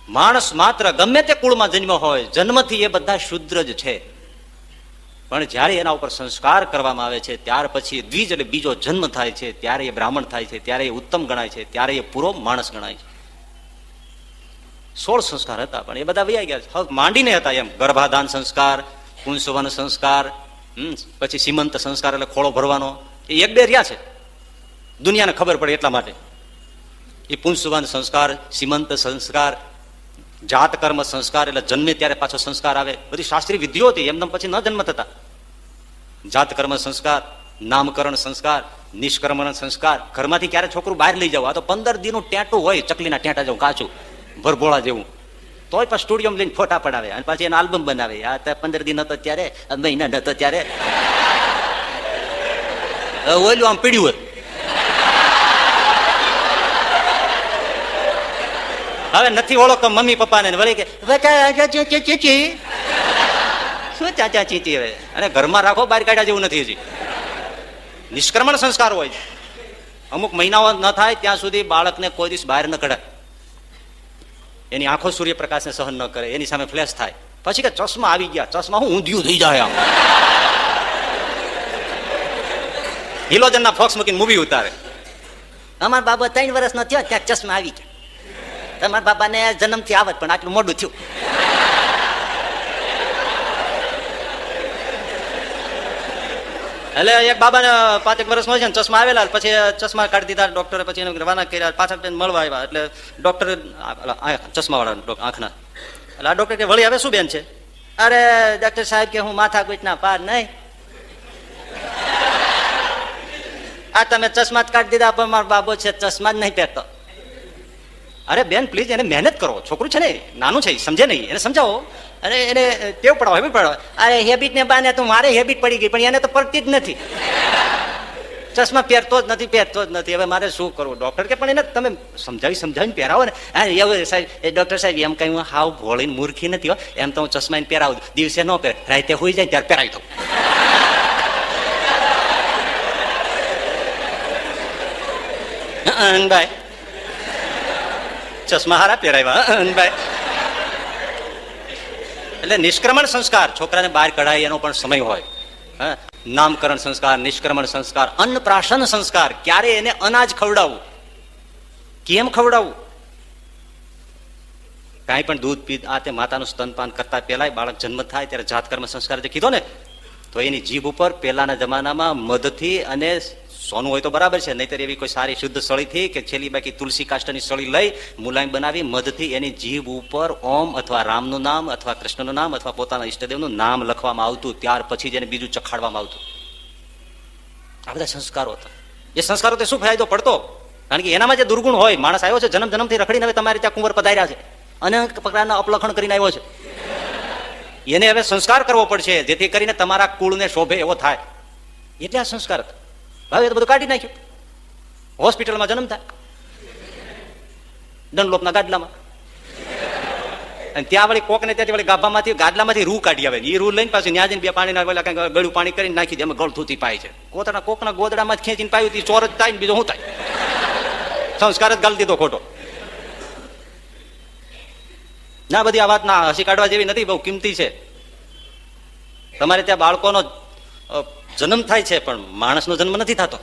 માણસ માત્ર ગમે તે કુળમાં જન્મ હોય, જન્મથી એ બધા શુદ્ર જ છે. પણ જયારે એના ઉપર સંસ્કાર કરવામાં આવે છે ત્યાર પછી દ્વિજ એટલે બીજો જન્મ થાય છે, ત્યારે એ બ્રાહ્મણ થાય છે, ત્યારે એ ઉત્તમ ગણાય છે, ત્યારે એ પૂરો માણસ ગણાય છે. 16 સંસ્કાર હતા પણ એ બધા વૈયા ગયા છે. હવે માંડીને હતા એમ ગર્ભાધાન સંસ્કાર, પુંસવન સંસ્કાર, પછી સીમંત સંસ્કાર એટલે ખોળો ભરવાનો, એ 1-2 રહ્યા છે, દુનિયાને ખબર પડે એટલા માટે. એ પુંસવન સંસ્કાર, સીમંત સંસ્કાર, જાત કર્મ સંસ્કાર એટલે જન્મે ત્યારે પાછો સંસ્કાર આવે. બધી શાસ્ત્રીય વિધિઓ હતી, એમને પછી ન જન્મ થતા. જાત કર્મ સંસ્કાર, નામકરણ સંસ્કાર, નિષ્કર્મણ સંસ્કાર. ઘરમાંથી ક્યારે છોકરું બહાર લઈ જવું, આ તો 15 દીનું ટેટું હોય, ચકલીના ટેટા જેવું કાચું ભરભોળા જેવું, તોય પણ સ્ટુડિયો લઈને ફોટા પડાવે અને પાછી એનો આલ્બમ બનાવે. આ 15 દિન હતો ત્યારે, મહિના હતો ત્યારે ઓલું આમ પીડ્યું હતું. હવે નથી ઓળખતો મમ્મી પપ્પાને, વળી કે શું ચાચા ચીચી હવે, અને ઘરમાં રાખો, બહાર કાઢ્યા જેવું નથી. હજી નિષ્ક્રમણ સંસ્કાર હોય, અમુક મહિનાઓ ન થાય ત્યાં સુધી બાળકને કોઈ દિવસ બહાર ન કઢાય. એની આંખો સૂર્યપ્રકાશને સહન ન કરે, એની સામે ફ્લેશ થાય. પછી કે ચશ્મા આવી ગયા, ચશ્મા હું ઊંધિયું થઈ જાય. આમ હિલોજનના ફોક્સ મૂકીને મૂવી ઉતારે. અમારા બાબા 3 વર્ષનો થયો ત્યાં ચશ્મા આવી ગયા. તમારા બાપાને જન્મથી આવત પણ આટલું મોડું થયું. એટલે એક બાબાને 5 વર્ષનો છે ને ચશ્મા આવેલા, પછી ચશ્મા કાઢી દીધા ડોક્ટરે, પછી એને રવાના કર્યા, પાછા મળવા આવ્યા. એટલે ડોક્ટર ચશ્મા વાળા આંખના, એટલે આ ડોક્ટર કે વળી હવે શું બેન છે? અરે ડોક્ટર સાહેબ કે હું માથા કૂટના પાર નહીં, આ તમે ચશ્મા જ કાઢી દીધા પણ મારો બાબો છે ચશ્મા જ નહીં પહેરતો. અરે બેન પ્લીઝ એને મહેનત કરો, છોકરું છે ને નાનું છે, સમજે નહીં, એને સમજાવો અને એને ટેવ પડાવો, હેબિટ પડાવો. અરે હેબિટ ને બાને તો મારે હેબિટ પડી ગઈ, પણ એને તો પડતી જ નથી, ચશ્મા પહેરતો જ નથી. હવે મારે શું કરવું? ડોક્ટર કે પણ એને તમે સમજાવીને પહેરાવો ને. હા એવું સાહેબ, ડોક્ટર સાહેબ એમ કઈ હું હાવ ભોળીને મૂર્ખી નથી હો, એમ તો હું ચશ્મા પહેરાવું, દિવસે ન પહેર, રાતે હોઈ જાય ત્યારે પહેરાવી દઉં. ભાઈ ચશ્મા હારા પહેરાવ્યા ભાઈ. એટલે નિષ્ક્રમણ સંસ્કાર, છોકરાને બહાર કઢાય એનો પણ સમય હોય. હા, નામકરણ સંસ્કાર, નિષ્ક્રમણ સંસ્કાર, અન્નપ્રાશન સંસ્કાર, ક્યારે એને અનાજ ખવડાવવું, કેમ ખવડાવવું, કાંઈ પણ દૂધ પીધ આ તે માતાનું સ્તનપાન કરતા પહેલા બાળક જન્મ થાય ત્યારે જાતકર્મ સંસ્કાર જે કીધો ને, તો એની જીભ ઉપર પહેલાના જમાનામાં મધથી અને સોનું હોય તો બરાબર છે, નહીતર એવી કોઈ સારી શુદ્ધ સળીથી કે છેલ્લી બાકી તુલસી કાષ્ટની સળી લઈ મુલાયમ બનાવી મધથી એની જીભ ઉપર ઓમ અથવા રામનું નામ અથવા કૃષ્ણનું નામ અથવા પોતાના ઈષ્ટદેવનું નામ લખવામાં આવતું, ત્યાર પછી જ એને બીજું ચખાડવામાં આવતું. આ બધા સંસ્કારો હતા. એ સંસ્કારો શું ફાયદો પડતો? કારણ કે એનામાં જે દુર્ગુણ હોય, માણસ આવ્યો છે જન્મથી રખડીને હવે તમારે ત્યાં કુંવર પધાર્યા છે અને પ્રકારના અપલખણ કરીને આવ્યો છે, એને હવે સંસ્કાર કરવો પડશે જેથી કરીને તમારા કુળને શોભે એવો થાય. એટલે આ સંસ્કાર હતા. હવે એ તો બધું કાઢી નાખ્યું. હોસ્પિટલમાં જન્મ થાય ડનલોપના ગાડલામાં, અને ત્યાં વળી કોકને ત્યાંથી વળી ગાડલામાંથી રૂ કાઢી આવે, એ રૂ લઈને પાછું ન્યા જઈને બે પાણીના ગળું પાણી કરીને નાખી દે, એમાં ગળથુથી પાય છે. કોકના ગોદડામાં ખેંચીને પાયું, ચોર જ થાય ને બીજો શું થાય? સંસ્કાર જ ગાલી દીધો ખોટો. ના, બધી આ વાત ના હસી કાઢવા જેવી નથી, બહુ કિંમતી છે. તમારે ત્યાં બાળકોનો જન્મ થાય છે પણ માણસનો જન્મ નથી થતો,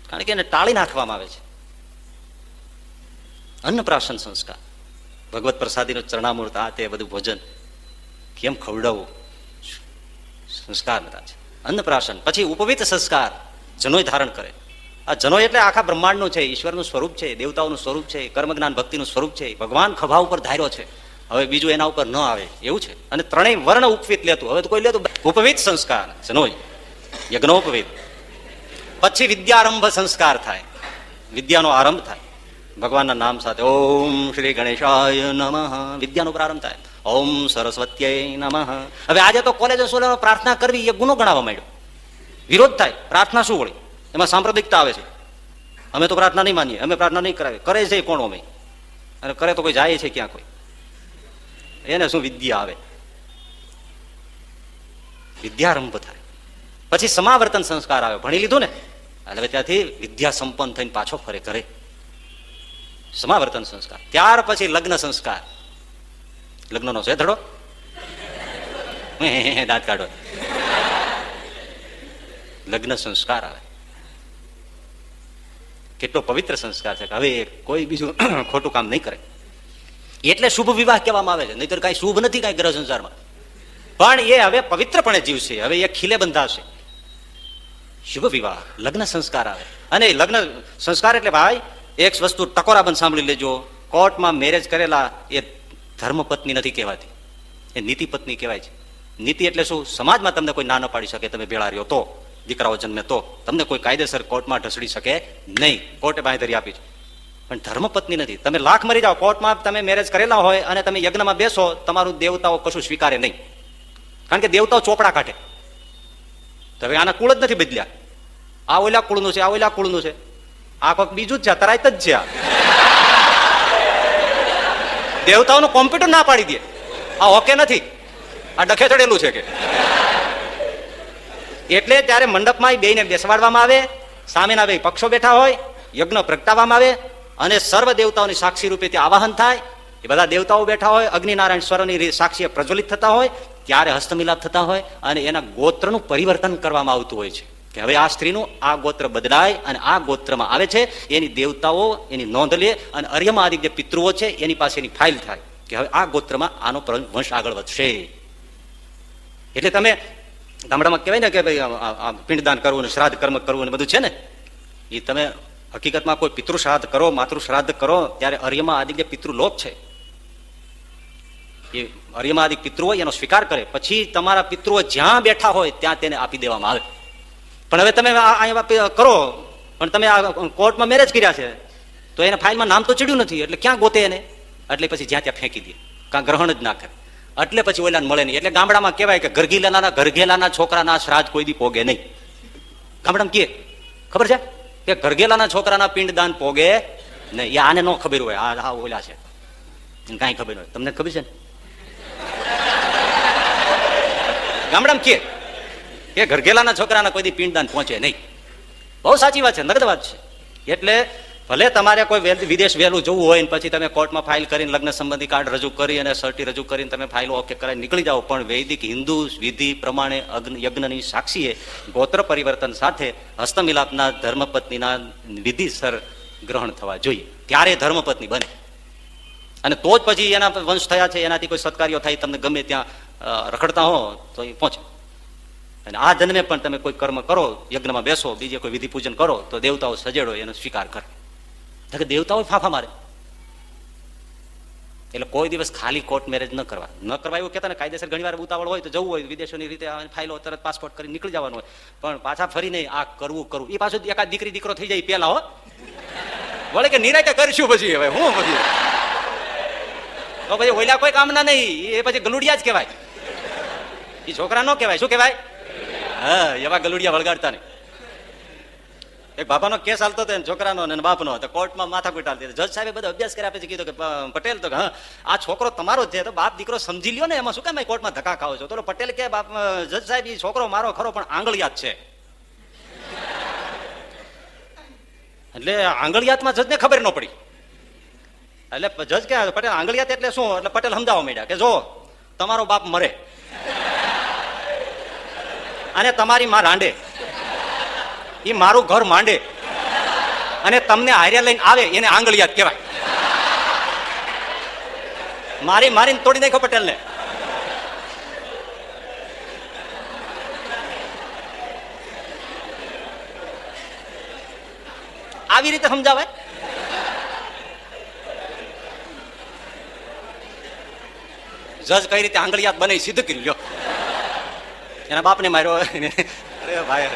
કારણ કે એને ટાળી નાખવામાં આવે છે. અન્નપ્રાશન સંસ્કાર, ભગવત પ્રસાદીનું ચરણામૃત, આ તે બધું ભોજન કેમ ખવડાવવું, સંસ્કાર બધા છે. અન્નપ્રાશન પછી ઉપવિત સંસ્કાર, જનોય ધારણ કરે. આ જનો એટલે આખા બ્રહ્માંડનું છે, ઈશ્વરનું સ્વરૂપ છે, દેવતાઓનું સ્વરૂપ છે, કર્મ જ્ઞાન ભક્તિનું સ્વરૂપ છે. ભગવાન ખભા ઉપર ધાર્યો છે, હવે બીજું એના ઉપર ન આવે એવું છે. અને ત્રણેય વર્ણ ઉપવિત લેતું, હવે તો કોઈ લેતું. ઉપવિત સંસ્કાર જનોય, યજ્ઞોપવિત. પછી વિદ્યારંભ સંસ્કાર થાય, વિદ્યાનો આરંભ થાય ભગવાનના નામ સાથે. ઓમ શ્રી ગણેશાય નમઃ, વિદ્યાનો પ્રારંભ થાય. ઓમ સરસ્વત્યય નમઃ. હવે આજે તો કોલેજ સ્કૂલમાં પ્રાર્થના કરવી એ ગુનો ગણાવવા માંડ્યો, વિરોધ થાય. પ્રાર્થના શું વળી? એમાં સાંપ્રદાયિકતા આવે છે. અમે તો પ્રાર્થના નહીં માનીએ, અમે પ્રાર્થના નહીં કરાવીએ. કરે છે કોણ? અમે. અને કરે તો કોઈ જાય છે ક્યાં? કોઈ એને શું વિદ્યા આવે? વિદ્યારંભ થાય. પછી સમાવર્તન સંસ્કાર આવે, ભણી લીધું ને એટલે ત્યાંથી વિદ્યા સંપન્ન થઈને પાછો ફરે ઘરે. સમાવર્તન સંસ્કાર. ત્યાર પછી લગ્ન સંસ્કાર. લગ્નનો છે ધડો, દાંત કાઢો. લગ્ન સંસ્કાર આવે. કેટલો પવિત્ર સંસ્કાર છે કે હવે કોઈ બીજું ખોટું કામ નહીં કરે. એટલે શુભ વિવાહ કહેવામાં આવે છે, નહીતર કઈ શુભ નથી કઈ ગ્રહ સંસારમાં. પણ એ હવે પવિત્રપણે જીવશે, હવે એ ખીલે બંધાશે. શુભ વિવાહ, લગ્ન સંસ્કાર આવે. અને લગ્ન સંસ્કાર એટલે ભાઈ એક વસ્તુ ટકોરાબંધ સાંભળી લેજો, કોર્ટમાં મેરેજ કરેલા એ ધર્મપત્ની નથી કહેવાતી, એ નીતિ પત્ની કહેવાય છે. નીતિ એટલે શું? સમાજમાં તમને કોઈ ના ન પાડી શકે, તમે ભેળા રહ્યો તો, દીકરાઓ જન્મે તો તમને કોઈ કાયદેસર કોર્ટમાં ઢસડી શકે નહીં, કોર્ટે બાંહેધરી આપી છે. પણ ધર્મપત્ની નથી. તમે લાખ મરી જાઓ, કોર્ટમાં તમે મેરેજ કરેલા હોય અને તમે યજ્ઞમાં બેસો, તમારું દેવતાઓ કશું સ્વીકારે નહીં, કારણ કે દેવતાઓ ચોપડા કાઢે. તો હવે આના કુળ જ નથી બદલ્યા, આ ઓલા કુળનું છે, આ ઓલા કુળનું છે, આ કોઈક બીજું જ છે, તરાયત જ છે. આ દેવતાઓનું કોમ્પ્યુટર ના પાડી દે, આ ઓકે નથી, આ ડખે ચડેલું છે કે. એટલે ત્યારે મંડપમાં બેયને બેસવાડવામાં આવે, સામેના બે પક્ષો બેઠા હોય, યજ્ઞ પ્રગટાવવામાં આવે અને સર્વ દેવતાઓની સાક્ષી રૂપે ત્યાં આવાહન થાય. એ બધા દેવતાઓ બેઠા હોય, અગ્નિનારાયણ સ્વરની સાક્ષીએ પ્રજ્વલિત થતા હોય, ત્યારે હસ્તમિલાપ થતા હોય અને એના ગોત્રનું પરિવર્તન કરવામાં આવતું હોય છે કે હવે આ સ્ત્રીનું આ ગોત્ર બદલાય અને આ ગોત્રમાં આવે છે. એની દેવતાઓ એની નોંધ લે અને અર્યમાં આદિ જે પિતૃઓ છે એની પાસે એની ફાઇલ થાય કે હવે આ ગોત્રમાં આનો વંશ આગળ વધશે. એટલે તમે ગામડામાં કહેવાય ને કે ભાઈ પિંડદાન કરવું ને શ્રાદ્ધ કર્મ કરવું ને બધું છે ને, એ તમે હકીકતમાં કોઈ પિતૃ શ્રાદ્ધ કરો, માતૃ શ્રાદ્ધ કરો, ત્યારે અર્યમાં આદિ જે પિતૃલોક છે એ અર્યમાં આદિ પિતૃ હોય એનો સ્વીકાર કરે, પછી તમારા પિતૃઓ જ્યાં બેઠા હોય ત્યાં તેને આપી દેવામાં આવે. પણ હવે તમે અહીંયા કરો પણ તમે આ કોર્ટમાં મેરેજ કર્યા છે તો એને ફાઇલમાં નામ તો ચડ્યું નથી, એટલે ક્યાં ગોતે એને? એટલે પછી જ્યાં ત્યાં ફેંકી દે, કાં ગ્રહણ જ ના કરે. એટલે પછી ઓલાને મળે નહીં. એટલે ગામડામાં કહેવાય કે ઘરઘેલાના છોકરાના શ્રાદ્ધ કોઈ દી પોગે નહીં. ગામડામાં કે ખબર છે કે ઘરઘેલાના છોકરાના પિંડદાન પોગે નહીં. એ આને ન ખબર હોય, આ ઓલા છે કાંઈ ખબર હોય. તમને ખબર છે ને? ગામડામાં કે ઘરઘેલાના છોકરાના કોઈ દી પિંડદાન પહોંચે નહીં. બહુ સાચી વાત છે, નગદ વાત છે. એટલે ભલે તમારે કોઈ વિદેશ વહેલું જવું હોય ને પછી તમે કોર્ટમાં ફાઇલ કરીને લગ્ન સંબંધી કાર્ડ રજૂ કરી અને સર્ટી રજૂ કરીને તમે ફાઇલો ઓકે કરાવી નીકળી જાઓ, પણ વૈદિક હિન્દુ વિધિ પ્રમાણે યજ્ઞની સાક્ષીએ ગોત્ર પરિવર્તન સાથે હસ્તમિલાપના ધર્મપત્નીના વિધિસર ગ્રહણ થવા જોઈએ, ત્યારે ધર્મપત્ની બને. અને તો જ પછી એના વંશ થયા છે, એનાથી કોઈ સત્કાર્યો થાય, તમને ગમે ત્યાં રખડતા હો તો એ પહોંચે. અને આ જન્મે પણ તમે કોઈ કર્મ કરો, યજ્ઞમાં બેસો, બીજે કોઈ વિધિ પૂજન કરો, તો દેવતાઓ સજેડો એનો સ્વીકાર કરે. દેવતાઓ ફાંફા મારે. એટલે કોઈ દિવસ ખાલી કોર્ટ મેરેજ ન કરવા એવું કહેતા ને. કાયદેસર ઘણી વાર ઉતાવળ હોય તો જવું હોય વિદેશોની રીતે ફાઇલો તરત પાસપોર્ટ કરી નીકળી જવાનું હોય, પણ પાછા ફરીને આ કરવું એ પાછું એકાદ દીકરી દીકરો થઈ જાય પેલા હો વળે કે નિરાતે કરશું પછી. હવે હું પછી તો પછી ઓલા કોઈ કામના નહીં, એ પછી ગલુડિયા જ કહેવાય. એ છોકરા ન કહેવાય, શું કહેવાય? હા, એવા ગલુડિયા વળગાડતા નહીં. એક બાપાનો કેસ હાલતો હતો છોકરાનો અને બાપનો, તો કોર્ટમાં માથાકૂટ હાલતી. જજ સાહેબે બધો અભ્યાસ કર્યા પછી કીધું કે પટેલ તો હા આ છોકરો તમારો જ છે, તો બાપ દીકરો સમજી લ્યો ને, એમાં શું કામ કોર્ટમાં ધક્કા ખાવ છો? તો પટેલ કે બાપ જજ સાહેબ એ છોકરો મારો ખરો પણ આંગળિયાત છે. એટલે આંગળિયાતમાં જજને ખબર ન પડી. એટલે જજ કે પટેલ આંગળિયાત એટલે શું? એટલે પટેલ સમજાવવા માંડ્યા કે જો તમારો બાપ મરે અને તમારી માં રાંડે, એ મારું ઘર માંડે અને તમને હાર્યા લઈને આવે એને આંગળિયાત કહેવાય. મારીને તોડી નાખો પટેલ ને. આવી રીતે સમજાવાય. જજ કઈ રીતે આંગળિયાત બને સિદ્ધ કરી લ્યો. એના બાપને માર્યો. અરે ભાઈ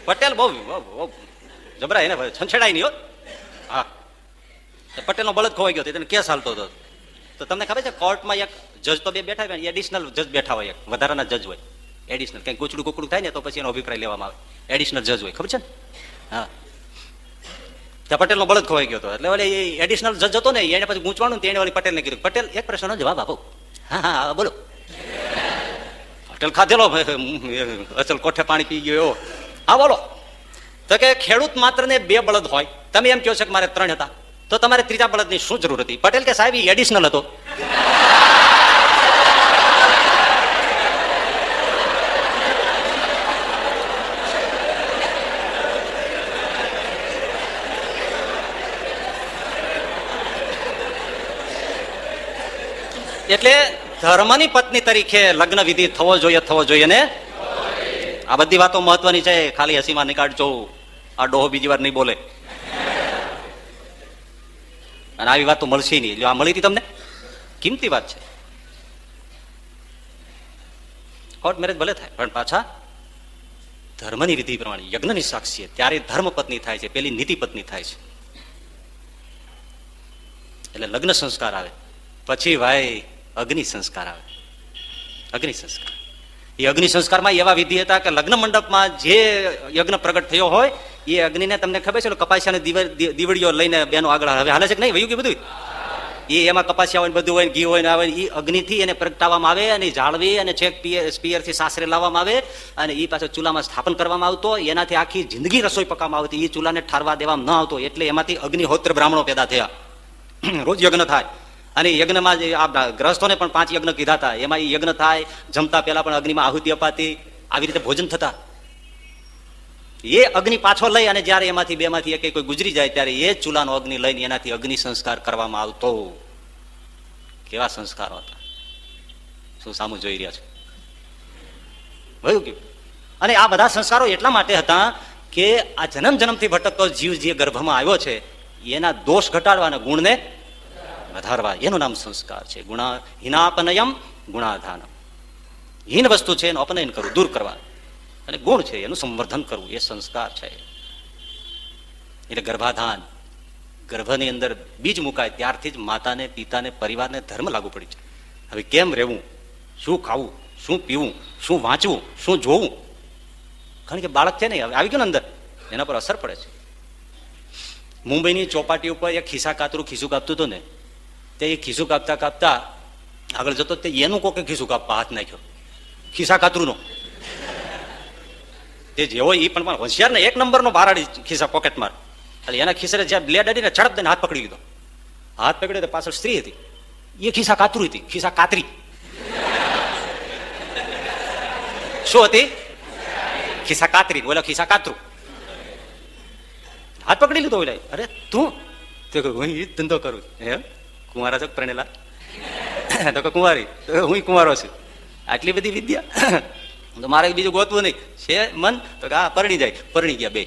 પટેલ બહુ જબરા, એને છંછેડાય નહીં હો. હા, પટેલ નો બળદ ખોવાઈ ગયો તેને કેસ હાલતો હતો. તો તમને ખબર છે કોર્ટમાં એક જજ તો બે બેઠા હોય, એડિશનલ જજ બેઠા હોય, એક વધારાના જજ હોય એડિશનલ. કંઈક કુચડું કુકડું થાય ને તો પછી એનો અભિપ્રાય લેવામાં આવે, એડિશનલ જજ હોય, ખબર છે ને? હા, ત્યાં પટેલ નો બળદ ખોવાઈ ગયો હતો. એટલે ઓલે એડિશનલ જજ હતો ને એને પછી ગૂંચવાનું, તેને ઓલી પટેલને કીધું પટેલ એક પ્રશ્નનો જવાબ આપો. હા હા બોલો. પટેલ ખાધેલો અસલ કોઠે પાણી પી ગયો એવો. હા બોલો. તો કે ખેડૂત માત્ર ને 2 બળદ હોય, તમે એમ કહો છો કે મારે 3 હતા, તો તમારે ત્રીજા બળદની શું જરૂર હતી? પટેલ કે સાહેબ એ એડિશનલ હતો. એટલે ધર્મની પત્ની તરીકે લગ્ન વિધિ થવો જોઈએ ને. આ બધી વાતો મહત્વની છે, ખાલી હસીમાં નીકાળજો. આ ડોહો બીજી વાર નહીં બોલે. અને આવી વાત તો મળશે નહીં. જો આ મળી હતી તમને, કિંમતી વાત છે. કોર્ટ મેરેજ ભલે થાય પણ પાછા ધર્મની વિધિ પ્રમાણે યજ્ઞની સાક્ષી, ત્યારે ધર્મ પત્ની થાય છે, પેલી નીતિ પત્ની થાય છે. એટલે લગ્ન સંસ્કાર આવે પછી ભાઈ અગ્નિ સંસ્કાર આવે. અગ્નિ સંસ્કાર, એ અગ્નિ સંસ્કારમાં એવા વિધિ હતા કે લગ્ન મંડપમાં જે યજ્ઞ પ્રગટ થયો હોય એ અગ્નિને તમને ખબર છે કપાસિયાની દીવડીઓ લઈને બેનો આગળ હવે હાલે છે કે નહીં? વયું કે બધું એ એમાં કપાસિયા હોય બધું હોય, ઘી હોય ને આવે, એ અગ્નિથી એને પ્રગટાવવામાં આવે અને જાળવી અને છેક પિયરથી સાસરે લાવવામાં આવે અને એ પાછો ચૂલામાં સ્થાપન કરવામાં આવતો. એનાથી આખી જિંદગી રસોઈ પકાવવામાં આવતી. એ ચૂલાને ઠારવા દેવામાં ન આવતો, એટલે એમાંથી અગ્નિહોત્ર બ્રાહ્મણો પેદા થયા. રોજ યજ્ઞ થાય. અને યજ્ઞમાં જે આ ગ્રહસ્થોને પણ 5 યજ્ઞ કીધા હતા, એમાં એ યજ્ઞ થાય, જમતા પહેલા પણ અગ્નિમાં આહુતિ અપાતી, આવી રીતે ભોજન થતા. એ અગ્નિ પાછો લઈ અને જયારે એમાંથી 2માંથી એક કોઈ ગુજરી જાય ત્યારે એ ચૂલાનો અગ્નિ લઈને એનાથી અગ્નિ સંસ્કાર કરવામાં આવતો. કેવા સંસ્કારો હતા, શું સામું જોઈ રહ્યા છો? ભયું કેવું? અને આ બધા સંસ્કારો એટલા માટે હતા કે આ જન્મથી ભટકતો જીવ જે ગર્ભમાં આવ્યો છે એના દોષ ઘટાડવા અને ગુણને વધારવા, એનું નામ સંસ્કાર છે. હિનાપનયમ ગુણાધાનમ. હીન વસ્તુ છે એનું અપનયન કરવું, દૂર કરવા, અને ગુણ છે એનું સંવર્ધન કરવું, એ સંસ્કાર છે. એટલે ગર્ભાધાન, ગર્ભની અંદર બીજ મુકાય ત્યારથી જ માતાને, પિતાને, પરિવારને ધર્મ લાગુ પડી છે. હવે કેમ રહેવું, શું ખાવું, શું પીવું, શું વાંચવું, શું જોવું, કારણ કે બાળક છે ને હવે આવી ગયું ને અંદર, એના પર અસર પડે છે. મુંબઈની ચોપાટી ઉપર એક ખિસ્સા કાતરું ખિસ્સું કાપતું હતું ને, તે એ ખિસ્સું કાપતા કાપતા આગળ જતો તે એનું કોકે ખિસ્સું કાપવા હાથ નાખ્યો, ખિસ્સા કાતરુંનો. તે જેવો એ પણ હોશિયાર ને, એક નંબરનો બારાડી ખિસ્સા પોકેટ માર, એટલે એના ખિસ્સાને જ્યાં બ્લેડ અડીને ઝડપ દઈને હાથ પકડી લીધો. હાથ પકડ્યો તો પાછળ સ્ત્રી હતી, એ ખિસ્સા કાતરું હતી, ખિસ્સા કાતરી. શું હતી? ખિસ્સા કાતરી, બોલો ખિસ્સા કાતરું. હાથ પકડી લીધો. બોલાય, અરે તું તો હું એ ધંધો કરું. એમ કુંવારા છો પ્રણેલા? તો કે કુંવારી, હું કુંવારો છું. આટલી બધી વિદ્યા તો મારે બીજું ગોતવું નહીં છે મન, તો કે આ પરણી જાય. પરણી ગયા બે,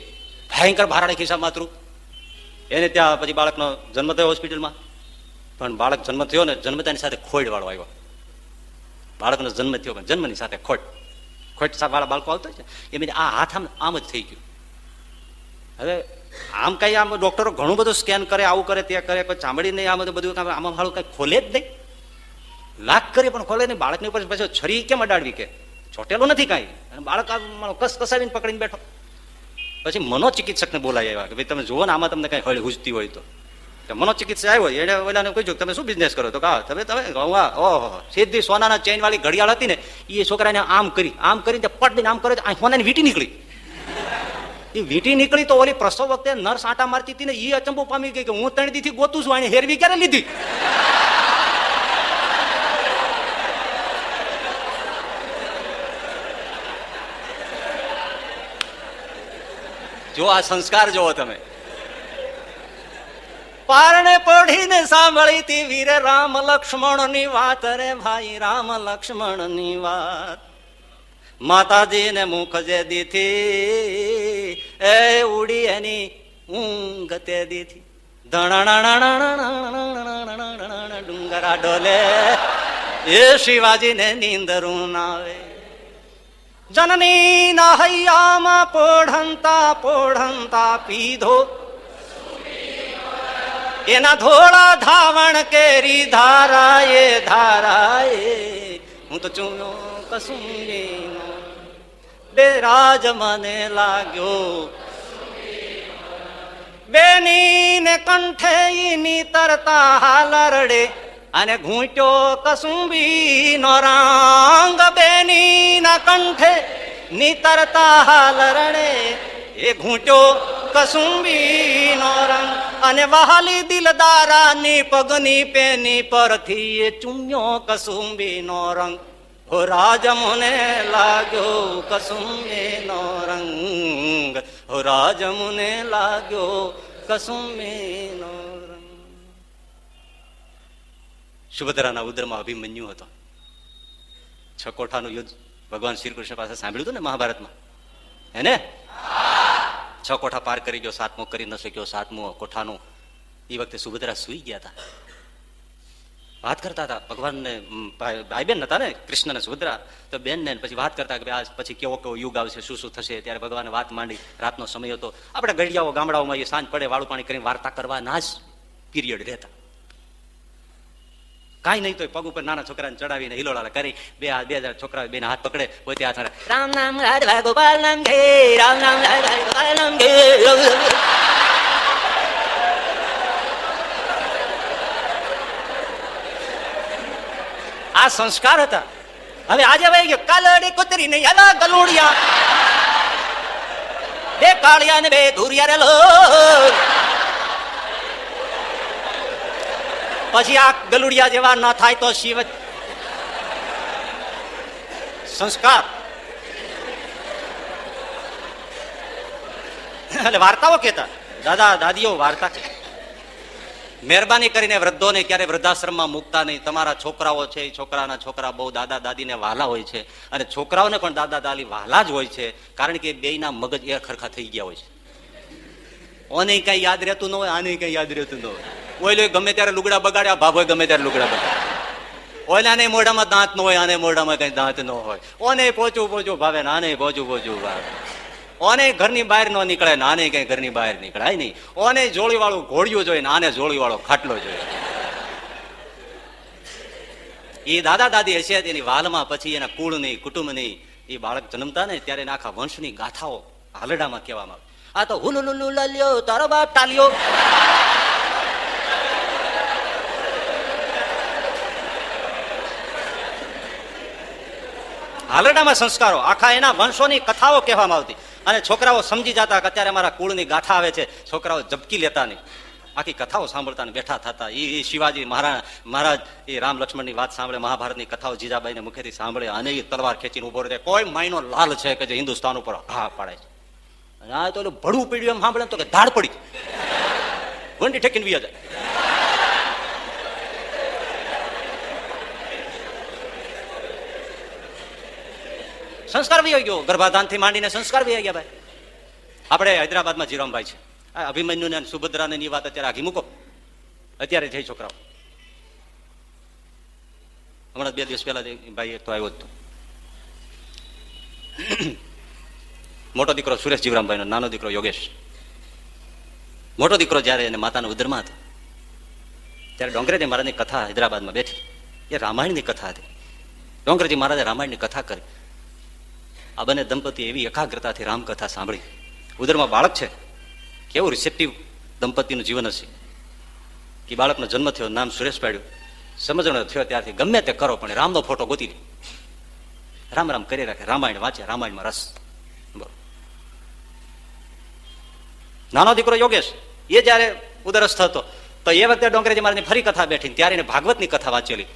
ભયંકર ભારાડી ખિસ્સા માતરું. એને ત્યાં પછી બાળકનો જન્મ થયો હોસ્પિટલમાં, પણ બાળક જન્મ થયો ને, જન્મતાની સાથે ખોડ વાળો આવ્યો. બાળકનો જન્મ થયો પણ જન્મની સાથે ખોટ વાળા બાળકો આવતા છે. એ બધી આ હાથ આમ જ થઈ ગયું. હવે આમ કઈ આમ ડોક્ટરો ઘણું બધું સ્કેન કરે, આવું કરે, તે કરે, કોઈ ચામડી નહીં, આમ બધું આમાં હાળું કઈ ખોલે જ નહીં. લાખ કરીએ પણ ખોલે નહીં. બાળકની ઉપર પછી છરી કેમ અડાડવી, કે ચોટેલું નથી કાંઈ, બાળક કસાવીને પકડીને બેઠો. પછી મનોચિકિત્સકને બોલાવી આવ્યા કે ભાઈ તમે જુઓ ને આમાં તમને કઈ હળી હુજતી હોય તો. મનોચિકિત્સક આવ્યો, એને ઓલાને કહ્યું તમે શું બિઝનેસ કરો? તો કહા તમે ઓહો, સીધી સોનાના ચેન વાળી ઘડિયાળ હતી ને, એ છોકરાને આમ કરીને પટ દઈને આમ કરે, સોનાની વીંટી નીકળી. એ વીંટી નીકળી તો ઓલી પ્રસવ વખતે નર્સ આંટા મારતી હતી ને, એ અચંબો પામી ગઈ કે હું 3 દીથી ગોતું છું, આને હેરવી ક્યારે લીધી? જો આ સંસ્કાર જોવો તમે. પારણે પઢીને સાંભળી તી વીર રામ લક્ષ્મણ ની વાત. રે ભાઈ રામ લક્ષ્મણ ની વાત. માતાજીને મુખ જે દીથી, એ ઉડી એની ઊંઘ તે દીથી. ડુંગરા ડોલે, એ શિવાજીને નીંદરું ના આવે. જનની ના હૈયામાં પોઢંતા પીધો, એના ધોળા ધાવણ કેરી ધારાએ હું તો ચૂનો કસુંગીનો. બેરાજ મને લાગ્યો, બેની ને કંઠે ની તરતા હાલરડે, અને ઘૂંટ્યો કસુંબી નો રંગ. બેની ના કંઠે નીતરતા હાલરડે, એ ઘૂંટ્યો કસુંબી નો રંગ. અને વહાલી દિલદારા ની પગની પેની પરથી એ ચૂમ્યો કસુંબી નો રંગ. હો રાજ મને લાગ્યો કસુંબી નો રંગ. હો રાજ મને લાગ્યો કસુંબી નો રંગ. સુભદ્રાના ઉદરમાં અભિમન્યુ હતો. 6 કોઠાનું યુદ્ધ ભગવાન શ્રી કૃષ્ણ પાસે સાંભળ્યું હતું ને મહાભારતમાં, હે ને? 6 કોઠા પાર કરી ગયો, 7મો કરી ન શક્યો. 7મો કોઠાનું એ વખતે સુભદ્રા સુઈ ગયા હતા, વાત કરતા હતા. ભગવાનને ભાઈ બેન હતા ને, કૃષ્ણ ને સુભદ્રા, તો બેન ને પછી વાત કરતા કે આજ પછી કેવો યુગ આવશે, શું થશે. ત્યારે ભગવાને વાત માંડી. રાતનો સમય હતો. આપણે ગઢિયાઓ ગામડાઓમાં એ સાંજ પડે વાળું પાણી કરીને વાર્તા કરવાના જ પીરિયડ રહેતા. કાંઈ નહીં તો પગ ઉપર નાના છોકરાને ચડાવીને હિલોળા કરી, બે છોકરા બેના હાથ પકડે, પોતે હાથ રામ નામ રાધા ગોપાલ નામ ઘે, રામ નામ રાધા ગોપાલ નામ ઘે. આ સંસ્કાર હતા. હવે આજે વહી ગયો કાલડી કુતરી નહીં અલા ગલુડિયા, બે કાળિયા ને બે ધુરિયા રેલો. પછી આ ગલુડિયા જેવા ન થાય તો શિવ સંસ્કાર. એટલે વાર્તાઓ કહેતા દાદા દાદીઓ, વાર્તા મહેરબાની કરીને વૃદ્ધોને ક્યારે વૃદ્ધાશ્રમમાં મૂકતા નહીં. તમારા છોકરાઓ છે, છોકરાના છોકરા બહુ દાદા દાદીને વહાલા હોય છે, અને છોકરાઓને પણ દાદા દાદી વહાલા જ હોય છે, કારણ કે બેયના મગજ એ ખરખા થઈ ગયા હોય છે. ઓને કઈ યાદ રહેતું ન હોય, આને કઈ યાદ રહેતું ન હોય. ઓઈલો ગમે ત્યારે લુગડા બગાડ્યા, ભાભો ગમે ત્યારે લુગડા બગાડ્યા. ઓલાને મોઢામાં દાંત ન હોય, આને મોઢામાં કઈ દાંત ન હોય. ઓને પોચું ભાવે ને આને પોચું ભાવે. ઓને ઘરની બહાર ન નીકળે ને આને કઈ ઘરની બહાર નીકળાય નહીં. ઓને જોડી વાળું ઘોડિયું જોઈએ ને આને જોડી વાળો ખાટલો જોઈએ. એ દાદા દાદી હશે એની વાલમાં પછી એના કુળની કુટુંબની એ બાળક જન્મતા ને ત્યારે એના આખા વંશની ગાથાઓ હાલડામાં કહેવામાં આવે. આ તો હુલુલુલુ લાલ્યો તારો બાપ ટાલ્યો. હાલરડામાં સંસ્કારો આખા એના વંશોની કથાઓ કહેવામાં આવતી. અને છોકરાઓ સમજી જતા કે અત્યારે અમારા કુળની ગાથા આવે છે, છોકરાઓ ઝબકી લેતા નહીં, આખી કથાઓ સાંભળતા બેઠા થતા. એ શિવાજી મહારાજ એ રામ લક્ષ્મણની વાત સાંભળે, મહાભારતની કથાઓ જીજાબાઈને મુખેથી સાંભળે અને એ તલવાર ખેંચીને ઉભો રહે. કોઈ માયનો લાલ છે કે જે હિન્દુસ્તાન ઉપર હા પાડે છે. અને આ તો ભડું પીડ્યું એમ સાંભળે તો કે ધાડ પડી વંડી ઠેકીને વી જાય. સંસ્કાર બી આવી ગયો, ગર્ભાધાનથી માંડીને સંસ્કાર બી આવી ગયા. ભાઈ આપણે હૈદરાબાદમાં જીરામભાઈ છે, અભિમન્યુ ને સુભદ્રા ની વાત અત્યારે આઘી મૂકો. અત્યારે જઈ છોકરાઓ હમણાં 2 દિવસ પહેલા ભાઈ તો આવ્યો હતો. મોટો દીકરો સુરેશ જીવરામભાઈ નો, નાનો દીકરો યોગેશ. મોટો દીકરો જયારે એને માતાના ઉદરમાં હતો ત્યારે ડોંગરેજી મહારાજની કથા હૈદરાબાદમાં બેઠી. એ રામાયણની કથા હતી. ડોંગરેજી મહારાજે રામાયણની કથા કરી. આ બંને દંપતી એવી એકાગ્રતાથી રામકથા સાંભળી. ઉદરમાં બાળક છે, કેવું રિસેપ્ટિવ દંપતીનું જીવન હશે. કે બાળકનો જન્મ થયો, નામ સુરેશ પાડ્યું. સમજણો થયો ત્યારથી ગમે તે કરો પણ રામનો ફોટો ગોતી લે, રામ રામ કરી રાખે, રામાયણ વાંચે, રામાયણમાં રસ. નાનો દીકરો યોગેશ એ જયારે ઉદરસ્થ હતો તો એ વખતે ડોંગરેજી મહારાજની ફરી કથા બેઠી, ત્યારે એને ભાગવતની કથા વાંચેલી.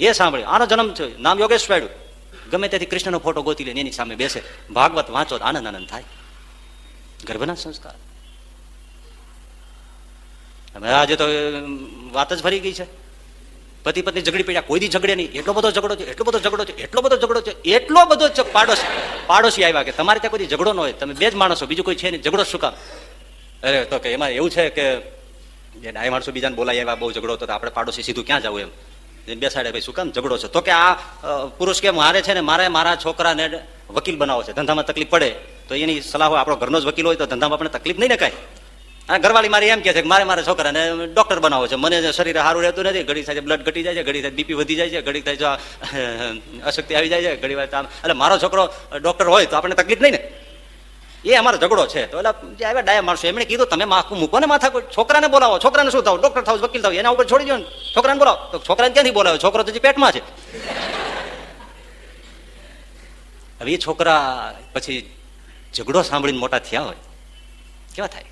એ સાંભળી, આનો જન્મ થયો, નામ યોગેશ પાડ્યું. ગમે તેથી કૃષ્ણનો ફોટો ગોતી લે, એની સામે બેસે, ભાગવત વાંચો, આનંદ આનંદ થાય. ગર્ભના સંસ્કાર. હવે આજે તો વાત જ ફરી ગઈ છે. પતિ પત્ની ઝઘડી પડ્યા, કોઈ દી ઝઘડે નહીં. એટલો બધો ઝઘડો છે, એટલો બધો ઝઘડો છે, એટલો બધો ઝઘડો છે, એટલો બધો પાડોશી આવ્યા કે તમારે ત્યાં કોઈ ઝઘડો ન હોય, તમે બે જ માણસો, બીજું કોઈ છે નહીં, ઝઘડો શું કામ? અરે તો કે એમાં એવું છે કે જે ડાય માણસો બીજાને બોલાય એવા બહુ ઝઘડો હતો, આપણે પાડોશી સીધું ક્યાં જવું એમ બેસાડે, ભાઈ શું કામ ઝઘડો છે? તો કે આ પુરુષ કે મારે છે ને મારે મારા છોકરાને વકીલ બનાવો છે, ધંધામાં તકલીફ પડે તો એની સલાહ આપણો ઘરનો જ વકીલ હોય તો ધંધામાં આપણે તકલીફ નહીં ને કાંઈ. આ ઘરવાળી મારી એમ કે છે કે મારા છોકરાને ડોક્ટર બનાવો છે, મને શરીર સારું રહેતું નથી, ઘડી સાથે બ્લડ ઘટી જાય છે, ઘડી સાથે બીપી વધી જાય છે, ઘડી થાય અશક્તિ આવી જાય છે, ઘડી વાર એટલે મારો છોકરો ડોક્ટર હોય તો આપણને તકલીફ નહીં ને. એ અમારો ઝઘડો છે. તો એટલે જે આવ્યા ડાયા માણસો એમણે કીધું તમે માથું મૂકો ને, માથા કોઈ છોકરાને બોલાવો, છોકરાને શું થાવ, ડોક્ટર થાવ, વકીલ થાવ, એના ઉપર છોડી દો ને, છોકરાને બોલાવો. તો છોકરાને ક્યાંથી બોલાવો? છોકરો તો હજી પેટમાં છે. હવે એ છોકરા પછી ઝઘડો સાંભળીને મોટા થયા હોય કેવા થાય?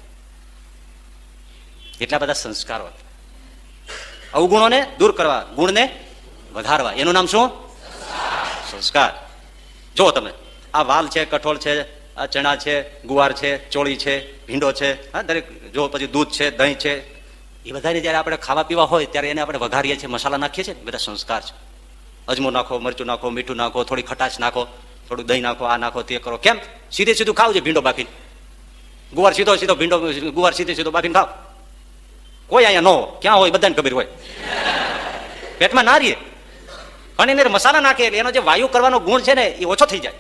એટલા બધા સંસ્કારો. અવગુણોને દૂર કરવા, ગુણને વધારવા, એનું નામ શું? સંસ્કાર. જો તમે આ વાલ છે, કઠોળ છે, આ ચણા છે, ગુવાર છે, ચોળી છે, ભીંડો છે, હા દરેક જો, પછી દૂધ છે, દહીં છે, એ બધાને જયારે આપણે ખાવા પીવા હોય ત્યારે એને આપણે વઘારીએ છીએ, મસાલા નાખીએ છીએ, બધા સંસ્કાર છે. અજમો નાખો, મરચું નાખો, મીઠું નાખો, થોડી ખટાશ નાખો, થોડું દહીં નાખો, આ નાખો, તે કરો. કેમ? સીધે સીધું ખાવ છે ભીંડો બાફીને, ગુવાર સીધો સીધો ભીંડો, ગુવાર સીધે સીધો બાફીને ખાવ. કોઈ અહીંયા ન હોય, ક્યાં હોય બધાને ખબર હોય, પેટમાં ના રહીએ. પણ એને મસાલા નાખે એટલે એનો જે વાયુ કરવાનો ગુણ છે ને એ ઓછો થઈ જાય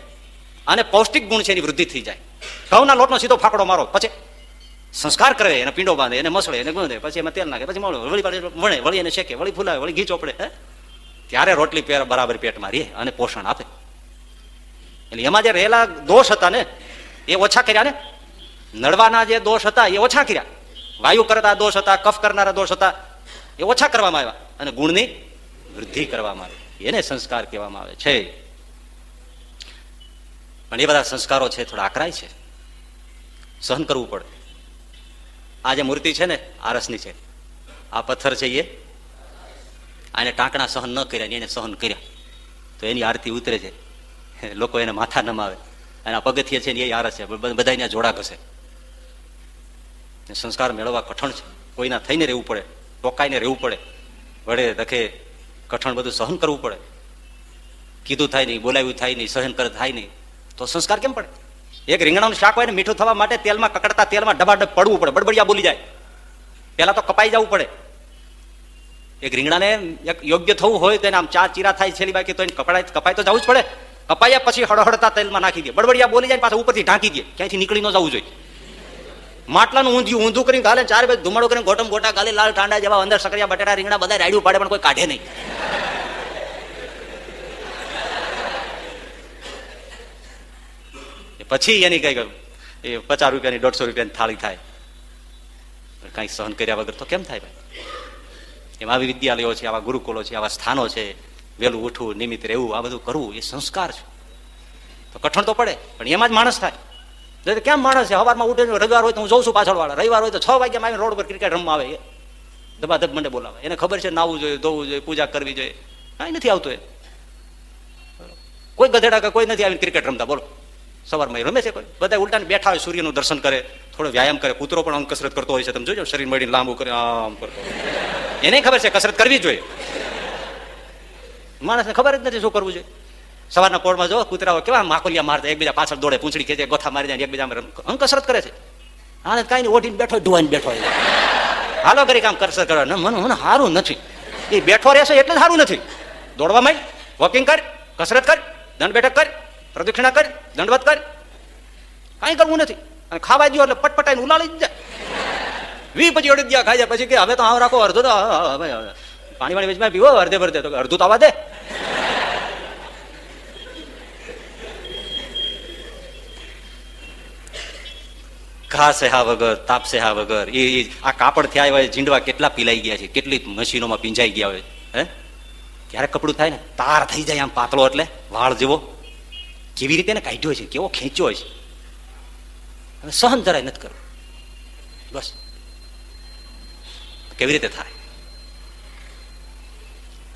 અને પૌષ્ટિક ગુણ છે એની વૃદ્ધિ થઈ જાય. ઘઉંના લોટનો સીધો ફાકડો મારો, પછી સંસ્કાર કરે, એને પીંડો બાંધે, એને મસળે, એને ગુંદે, પછી એમાં તેલ નાખે, પછી વળી વણે, વળી એને શેકે, વળી ફૂલાવે, વળી ઘી ચોપડે, ત્યારે રોટલી બરાબર પેટમાં રહે અને પોષણ આપે. એટલે એમાં જે રહેલા દોષ હતા ને એ ઓછા કર્યા ને, નડવાના જે દોષ હતા એ ઓછા કર્યા, વાયુ કરતા દોષ હતા, કફ કરનારા દોષ હતા એ ઓછા કરવામાં આવ્યા અને ગુણની વૃદ્ધિ કરવામાં આવી. એને સંસ્કાર કહેવામાં આવે છે. પણ એ બધા સંસ્કારો છે થોડા આકરાય છે, સહન કરવું પડે. આ જે મૂર્તિ છે ને આરસની છે, આ પથ્થર છે, એ આને ટાંકણા સહન ન કર્યા ને એને સહન કર્યા તો એની આરતી ઉતરે છે. લોકો એને માથા નમાવે, એના પગથિયે છે ને એ આરસ છે, બધા એને જોડા ઘસે. સંસ્કાર મેળવવા કઠણ છે, કોઈના થઈને રહેવું પડે, ટોકાઈને રહેવું પડે, વડે રખે કઠણ બધું સહન કરવું પડે. કીધું થાય નહીં, બોલાવ્યું થાય નહીં, સહન કર થાય નહીં તો સંસ્કાર કેમ પડે? એક રીંગણાનું શાક હોય ને મીઠું થવા માટે તેલમાં કકડતા તેલમાં ડબાડબ પડવું પડે, બડબડિયા બોલી જાય, પેલા તો કપાઈ જવું પડે. એક રીંગણાને યોગ્ય થવું હોય તો એને આમ ચાર ચીરા થાય છેલ્લી બાકી તો એને કપાય તો જવું જ પડે. કપાયા પછી હળહળતા તેલમાં નાખી દે, બળબડિયા બોલી જાય પાછા ઉપરથી ઢાંકી દે, ક્યાંયથી નીકળી ન જવું જોઈએ. માટલાનું ઊંધું કરીને ગાલે, ચારે બાજુ ધુમાડો કરીને ગોટમ ગોટા ગાલે, લાલ ટાંડા જેવા અંદર સકરિયા બટેટા રીંગણા બધા રાડ્યું પાડે પણ કોઈ કાઢે નહીં. પછી એની કઈ એ 50 રૂપિયાની 150 રૂપિયાની થાળી થાય, કઈ સહન કર્યા વગર તો કેમ થાય ભાઈ? એમાં આવી વિદ્યાલયો છે, આવા ગુરુકુળો છે, આવા સ્થાનો છે, વહેલું ઉઠવું, નિમિત્ત રહેવું, આ બધું કરવું એ સંસ્કાર છે. તો કઠણ તો પડે પણ એમાં જ માણસ થાય. કેમ માણસ છે સવારમાં ઉઠે, રવિવાર હોય તો હું જોઉં છું પાછળ વાળા, રવિવાર હોય તો 6 વાગ્યા આવીને રોડ પર ક્રિકેટ રમવા આવે, ધબાધબ મંડે બોલાવે. એને ખબર છે નાવું જોઈએ, ધોવું જોઈએ, પૂજા કરવી જોઈએ, કાંઈ નથી આવતું. એ કોઈ ગધેડા કે કોઈ નથી આવીને ક્રિકેટ રમતા, બોલો સવારમાં રમે છે કોઈ? બધા ઉલટાને બેઠા હોય, સૂર્યનું દર્શન કરે, થોડો વ્યાયામ કરે. કૂતરો પણ અંગ કસરત કરતો હોય છે, તમે જોજો, શરીર મળીને લાંબુ કરે, આમ કરતો. એને ખબર છે કસરત કરવી જોઈએ, માણસને ખબર જ નથી શું કરવું જોઈએ. સવારના પોળમાં જો કૂતરાઓ કેવા માકોલિયા મારતા, એકબીજા પાછળ દોડે, પૂંછડી ખેંચે, ગોથા મારી જાય, એકબીજા અંગ કસરત કરે છે. આને કાંઈ નહીં, ઓઢીને બેઠો, ધોવાઈને બેઠો, હાલો કરી કામ કસરત કરવા. મને સારું નથી, એ બેઠો રહેશે એટલે સારું નથી. દોડવા માંડ, વોકિંગ કર, કસરત કર, દંડ બેઠક કર, પ્રદક્ષિણા કર, દંડવત કર, કાંઈ કરવું નથી. અને ખાવા દો એટલે પટપટાઈને ઉલાળી જ જાય. 20 પછી અડદિયા ખાઈ જાય, પછી કે હવે તો આવ રાખો, અડધો તો પાણી વાળી વેચમાં પીવો, અડધે ભરધે, તો અડધું તો આવવા દે. ઘા સેહા વગર, તાપ સેહા વગર, એ આ કાપડ થયા હોય, ઝીંડવા કેટલા પીલાઈ ગયા છે, કેટલી મશીનોમાં પીંજાઈ ગયા હોય. હે ક્યારે કપડું થાય ને તાર થઈ જાય, આમ પાતળો એટલે વાળ જેવો, કેવી રીતે ને કાઢ્યો છે, કેવો ખેંચ્યો હોય છે. હવે સહન જરાય નથી કરવું, બસ કેવી રીતે થાય?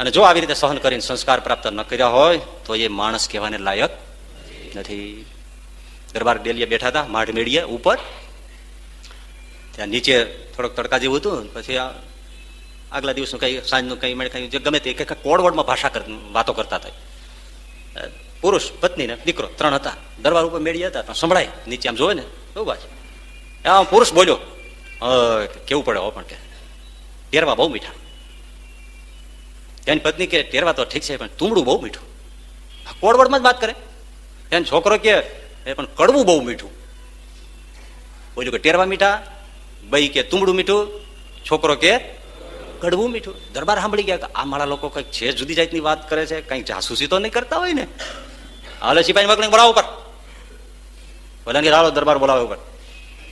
અને જો આવી રીતે સહન કરીને સંસ્કાર પ્રાપ્ત ન કર્યા હોય તો એ માણસ કહેવાને લાયક નથી. દરબાર ડેલીએ બેઠા હતા, માઢ મેળીએ ઉપર, ત્યાં નીચે થોડોક તડકા જેવું હતું. પછી આગલા દિવસનું કઈ સાંજનું કઈ મળે કઈ ગમે તે કોડવડમાં ભાષા વાતો કરતા હતા. પુરુષ, પત્ની ને દીકરો 3 હતા. દરબાર ઉપર મેળીએ હતા, સંભળાય નીચે આમ જોવે ને ઉભા છે. આમ પુરુષ બોલ્યો, કેવું પડે હો, પણ કે ટેરવા બહુ મીઠા. એની પત્ની કે ટેરવા તો ઠીક છે પણ તુંબડું બહુ મીઠું. કોડવડમાં જ વાત કરે. એનો છોકરો કે પણ કડવું બહુ મીઠું. બોલ્યું કે ટેરવા મીઠા, બઈ કે તુંબડું મીઠું, છોકરો કે કડવું મીઠું. દરબાર સાંભળી ગયા કે આ મારા લોકો કઈક છે જુદી જાતની વાત કરે છે, કઈક જાસૂસી તો નહીં કરતા હોય ને. હાલે સિપાહી મકડીને બોલાવો ઉપર, બોલાને રાળો દરબાર બોલાવે ઉપર.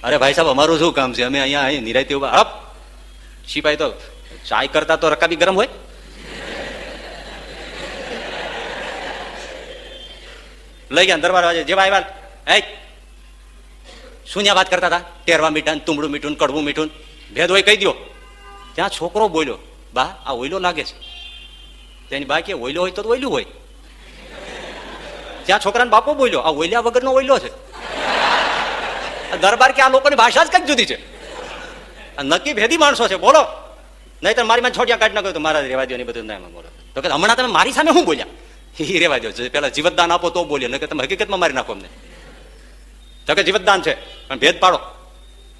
અરે ભાઈ સાહેબ અમારું શું કામ છે, અમે અહીંયા નિરાયતી ઉભા. હપ, સિપાહી તો ચાય કરતા તો રકાબી ગરમ હોય. લઈ ગયા દરબાર જેવા આવ્યા, શું વાત કરતા હતા? ટેરવા મીઠા, તુંબડું મીઠું, કડવું મીઠું, ભેદ હોય કહી દો. ત્યાં છોકરો બોલ્યો, બા આ ઓઈલો લાગે છે. તેની બા કે ઓઈલો હોય તો ઓઈલું હોય. ત્યાં છોકરાનો બાપો બોલ્યો, આ ઓઈલ્યા વગરનો ઓઈલો છે. દરબાર કે આ લોકોની ભાષા જ કઈક જુદી છે, નક્કી ભેદી માણસો છે, બોલો નહીં તો મારી માં છોડિયા કાઢી નાખો તો મારા રેવા દો ને બધું ના બોલો. તો કે હમણાં તમે મારી સામે શું બોલ્યા? એ રેવા દો, પેલા જીવતદાન આપો તો બોલ્યો, નહીં કે તમે હકીકતમાં મારી નાખો અમને. તો કે જીવતદાન છે પણ ભેદ પાડો.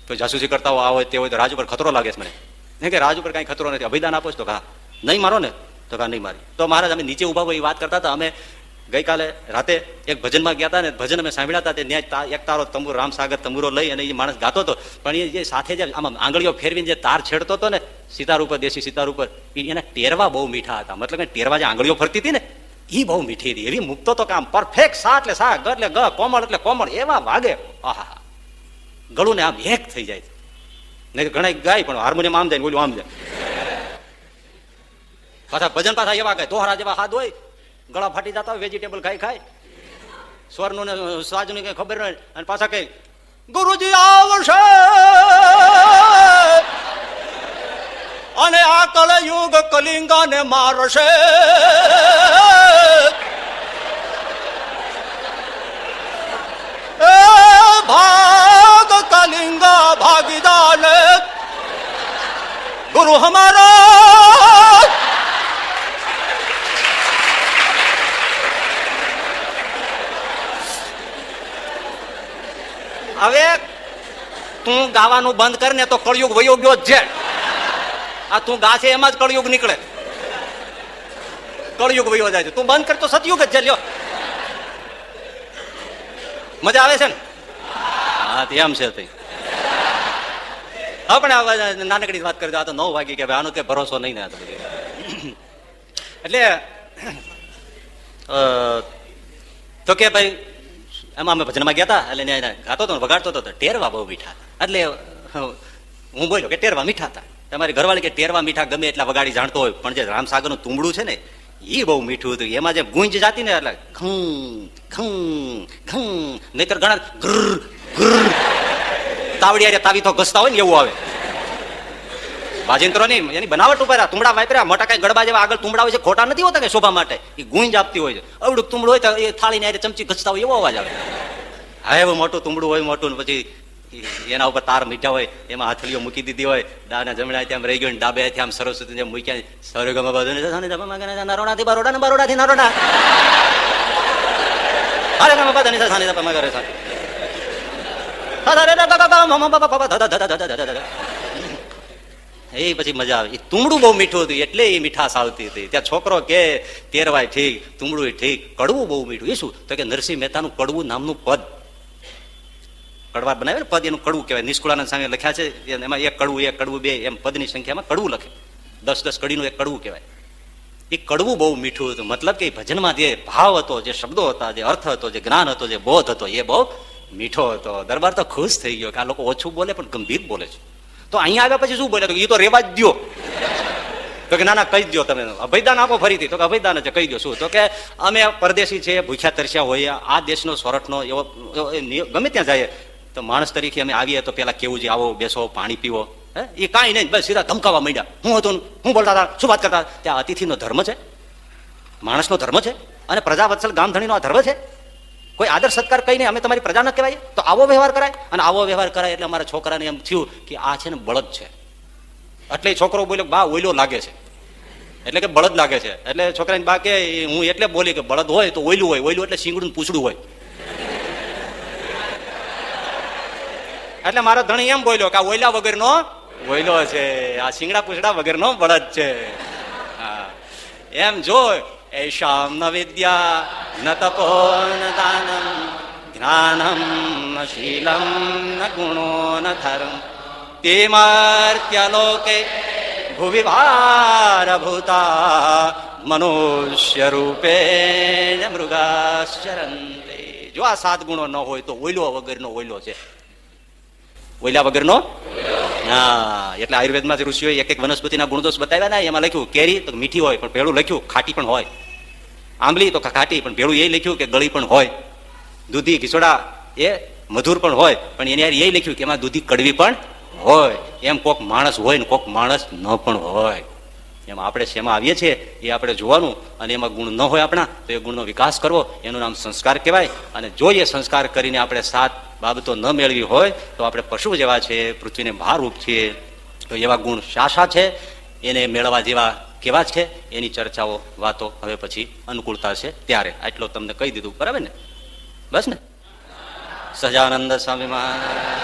તો જાસૂસી કરતા હોય, આ હોય તે હોય, તો રાજ ઉપર ખતરો લાગે છે મને. નહીં કે રાજ ઉપર કઈ ખતરો નથી, અભિદાન આપો છો તો હા, નહીં મારો ને તો કા નહીં મારી. તો મહારાજ અમે નીચે ઉભા હોય એ વાત કરતા હતા. અમે ગઈકાલે રાતે એક ભજનમાં ગયા હતા ને, ભજન અમે સાંભળ્યા હતા. તે ન્યાય એક તારો તંબુરો, રામસાગર તંબુરો લઈ અને એ માણસ ગાતો હતો. પણ એ જે સાથે જે આમાં આંગળીઓ ફેરવીને જે તાર છેડતો હતો ને સિતાર ઉપર, દેશી સિતાર ઉપર, એના ટેરવા બહુ મીઠા હતા. મતલબ કે ટેરવા જે આંગળીઓ ફરતી હતી ને એ બહુ મીઠી હતી. એવી મૂકતો તો કામ પરફેક્ટ, સા એટલે સા, ગ એટલે ગ, કોમળ એટલે કોમળ, એવા વાગે. આહા, ગળું ને આમ એક થઈ જાય. નહીં ઘણા ગાય પણ હાર્મોનિયમ આમ જાય ને ઓલું આમ જાય. પાછા ભજન પાછા એવા ગાય દોહરા જેવા હાથ હોય, ગળા ફાટી જતા હોય, વેજીટેબલ ખાઈ ખાય, સ્વરનું ને સ્વાજનું કઈ ખબર નહીં. અને પાછા કઈ ગુરુજી આવશે અને આ કળયુગ કલિંગાને મારશે. એ ભાગ કલિંગા ભાગીદાને ગુરુ હમારા. હવે તું ગાવાનું બંધ કર ને તો કળયુગ વયો ગયો જ છે. આ તું ગા છે એમાં જ કળયુગ નીકળે, કળયુગ વયો જાય છે. તું બંધ કર તો સતયુગ જ છે. લ્યો મજા આવે છે ને? હા એમ છે તઈ. હા પણ આ નાનકડી વાત કરી દો, આ તો 9 વાગી કે આનો કઈ ભરોસો નહીં ને આ તો બધી. એટલે તો કે ભાઈ એમાં અમે ભજનમાં ગયા હતા, એટલે ગાતો હતો વગાડતો હતો, ટેરવા બહુ મીઠા હતા. એટલે હું બોલ્યો કે ટેરવા મીઠા હતા. તમારી ઘરવાળી કે ટેરવા મીઠા ગમે એટલા વગાડી જાણતો હોય, પણ જે રામસાગરનું તુંબડું છે ને એ બહુ મીઠું હતું. એમાં જે ગુંજ જાતી ને એટલે ખં ખં ખં, નહીતર ઘણા ગ્ર ગ્ર તાવડી તાવી તો ઘસતા હોય ને એવું આવે. વાજિંત્રો નહીં, એની બનાવટ ઉપર તુંબડા વાપર્યા, મોટા કઈ ગડબા જેવા આગળ તુંબડા હોય છે, ખોટા નથી હોતા કે શોભા માટે, એ ગુંજ આપતી હોય છે. અવડું તુંબડું હોય તો એ થાળીને ચમચી ઘસતા હોય એવો અવાજ આવે. હા એવું મોટું તુંબડું હોય મોટું, ને પછી એના ઉપર તાર મીઠા હોય, એમાં હાથલીઓ મૂકી દીધી હોય, દાના જમણા ત્યાં રહી ગયો, ડાબે આમ સરસ્વતી જેમ મૂક્યા, સરેગમ નરોડાથી બરોડા ને બરોડાથી નરોડા, એ પછી મજા આવે. એ તુંબડું બહુ મીઠું હતું એટલે એ મીઠાશ આવતી હતી. ત્યાં છોકરો કે તેરવાય ઠીક, તુંબડું ઠીક, કડવું બહુ મીઠું. એ શું તો કે નરસિંહ મહેતાનું કડવું નામનું પદ, કડવા બનાવે ને પદ, એનું કડવું કહેવાય. નિષ્કુળાનંદ સામે લખ્યા છે, એમાં એક કડવું બે એમ પદની સંખ્યામાં કડવું લખે. 10 કડીનું એક કડવું કહેવાય. એ કડવું બહુ મીઠું હતું. મતલબ કે ભજનમાં જે ભાવ હતો, જે શબ્દો હતા, જે અર્થ હતો, જે જ્ઞાન હતો, જે બોધ હતો, એ બહુ મીઠો હતો. દરબાર તો ખુશ થઈ ગયો કે આ લોકો ઓછું બોલે પણ ગંભીર બોલે છે. તો અહીંયા આવ્યા પછી શું બોલે? એ તો રેવા જ દો. તો કે ના ના કહી દો, તમે અભયદાન આપો ફરીથી. તો કે અભયદાન છે, કહી દો. શું તો કે અમે પરદેશી છે, ભૂખ્યા તરસ્યા હોઈએ, આ દેશનો સોરઠનો એવો ગમે ત્યાં જાય તો માણસ તરીકે અમે આવીએ તો પેલા કેવું છે, આવો બેસો, પાણી પીવો. એ કાંઈ નહીં, બસ સીધા ધમકાવા માંડ્યા. હું હતું, હું બોલતા હતા, શું વાત કરતા? ત્યાં અતિથિનો ધર્મ છે, માણસનો ધર્મ છે, અને પ્રજાવત્સલ ગામધણીનો આ ધર્મ છે. કોઈ આદર સત્કાર કહીને અમે તમારી પ્રજા ન કહેવાય, તો આવો વ્યવહાર કરાય. અને આવો વ્યવહાર કરાય એટલે અમારા છોકરાને એમ થયું કે આ છે ને બળદ છે. એટલે છોકરો બોલ્યો બા ઓઈલો લાગે છે, એટલે કે બળદ લાગે છે. એટલે છોકરાની બા કે હું એટલે બોલી કે બળદ હોય તો ઓઈલું હોય, ઓઈલું એટલે શીંગડું પૂછડું હોય. એટલે મારો ધણી એમ બોલ્યો કે આ ઓઈલા વગરનો ઓઈલો છે, આ શીંગડા પૂછડા વગરનો બળદ છે. હા એમ જો એશામ ન વિદ્યા ન તપો ન દાનમ જ્ઞાનમ ન શીલમ ન ગુણો ન ધર્મ તેમાર્ત્યલોકે ભુવિ ભારભૂતા મનુષ્ય રૂપે મૃગાશ્ચરંતે. જો આ 7 ગુણો ન હોય તો ઓઈલો વગરનો ઓઈલો છે, ઓઈલા વગરનો. હા એટલે આયુર્વેદમાં જે ઋષિઓએ એક વનસ્પતિના ગુણદોષ બતાવ્યા ને, એમાં લખ્યું કેરી તો મીઠી હોય પણ ભેળું લખ્યું ખાટી પણ હોય, આંબલી તો ખાટી પણ ભેળું એ લખ્યું કે ગળી પણ હોય, દૂધી ઘીસોડા એ મધુર પણ હોય પણ એને એ લખ્યું કે એમાં દૂધી કડવી પણ હોય. એમ કોક માણસ હોય ને કોક માણસ ન પણ હોય. એમ આપણે શેમાં આવીએ છીએ એ આપણે જોવાનું, અને એમાં ગુણ ન હોય આપણા તો એ ગુણનો વિકાસ કરવો, એનું નામ સંસ્કાર કહેવાય. અને જો એ સંસ્કાર કરીને આપણે 7 બાબતો ન મેળવી હોય તો આપણે પશુ જેવા છે, પૃથ્વીને ભારરૂપ છીએ. તો એવા ગુણ શા છે, એને મેળવવા જેવા કેવા છે, એની ચર્ચાઓ વાતો હવે પછી અનુકૂળતા છે ત્યારે. આટલો તમને કહી દીધું, બરાબર ને? બસ ને? સહજાનંદ સ્વામી મહારાજ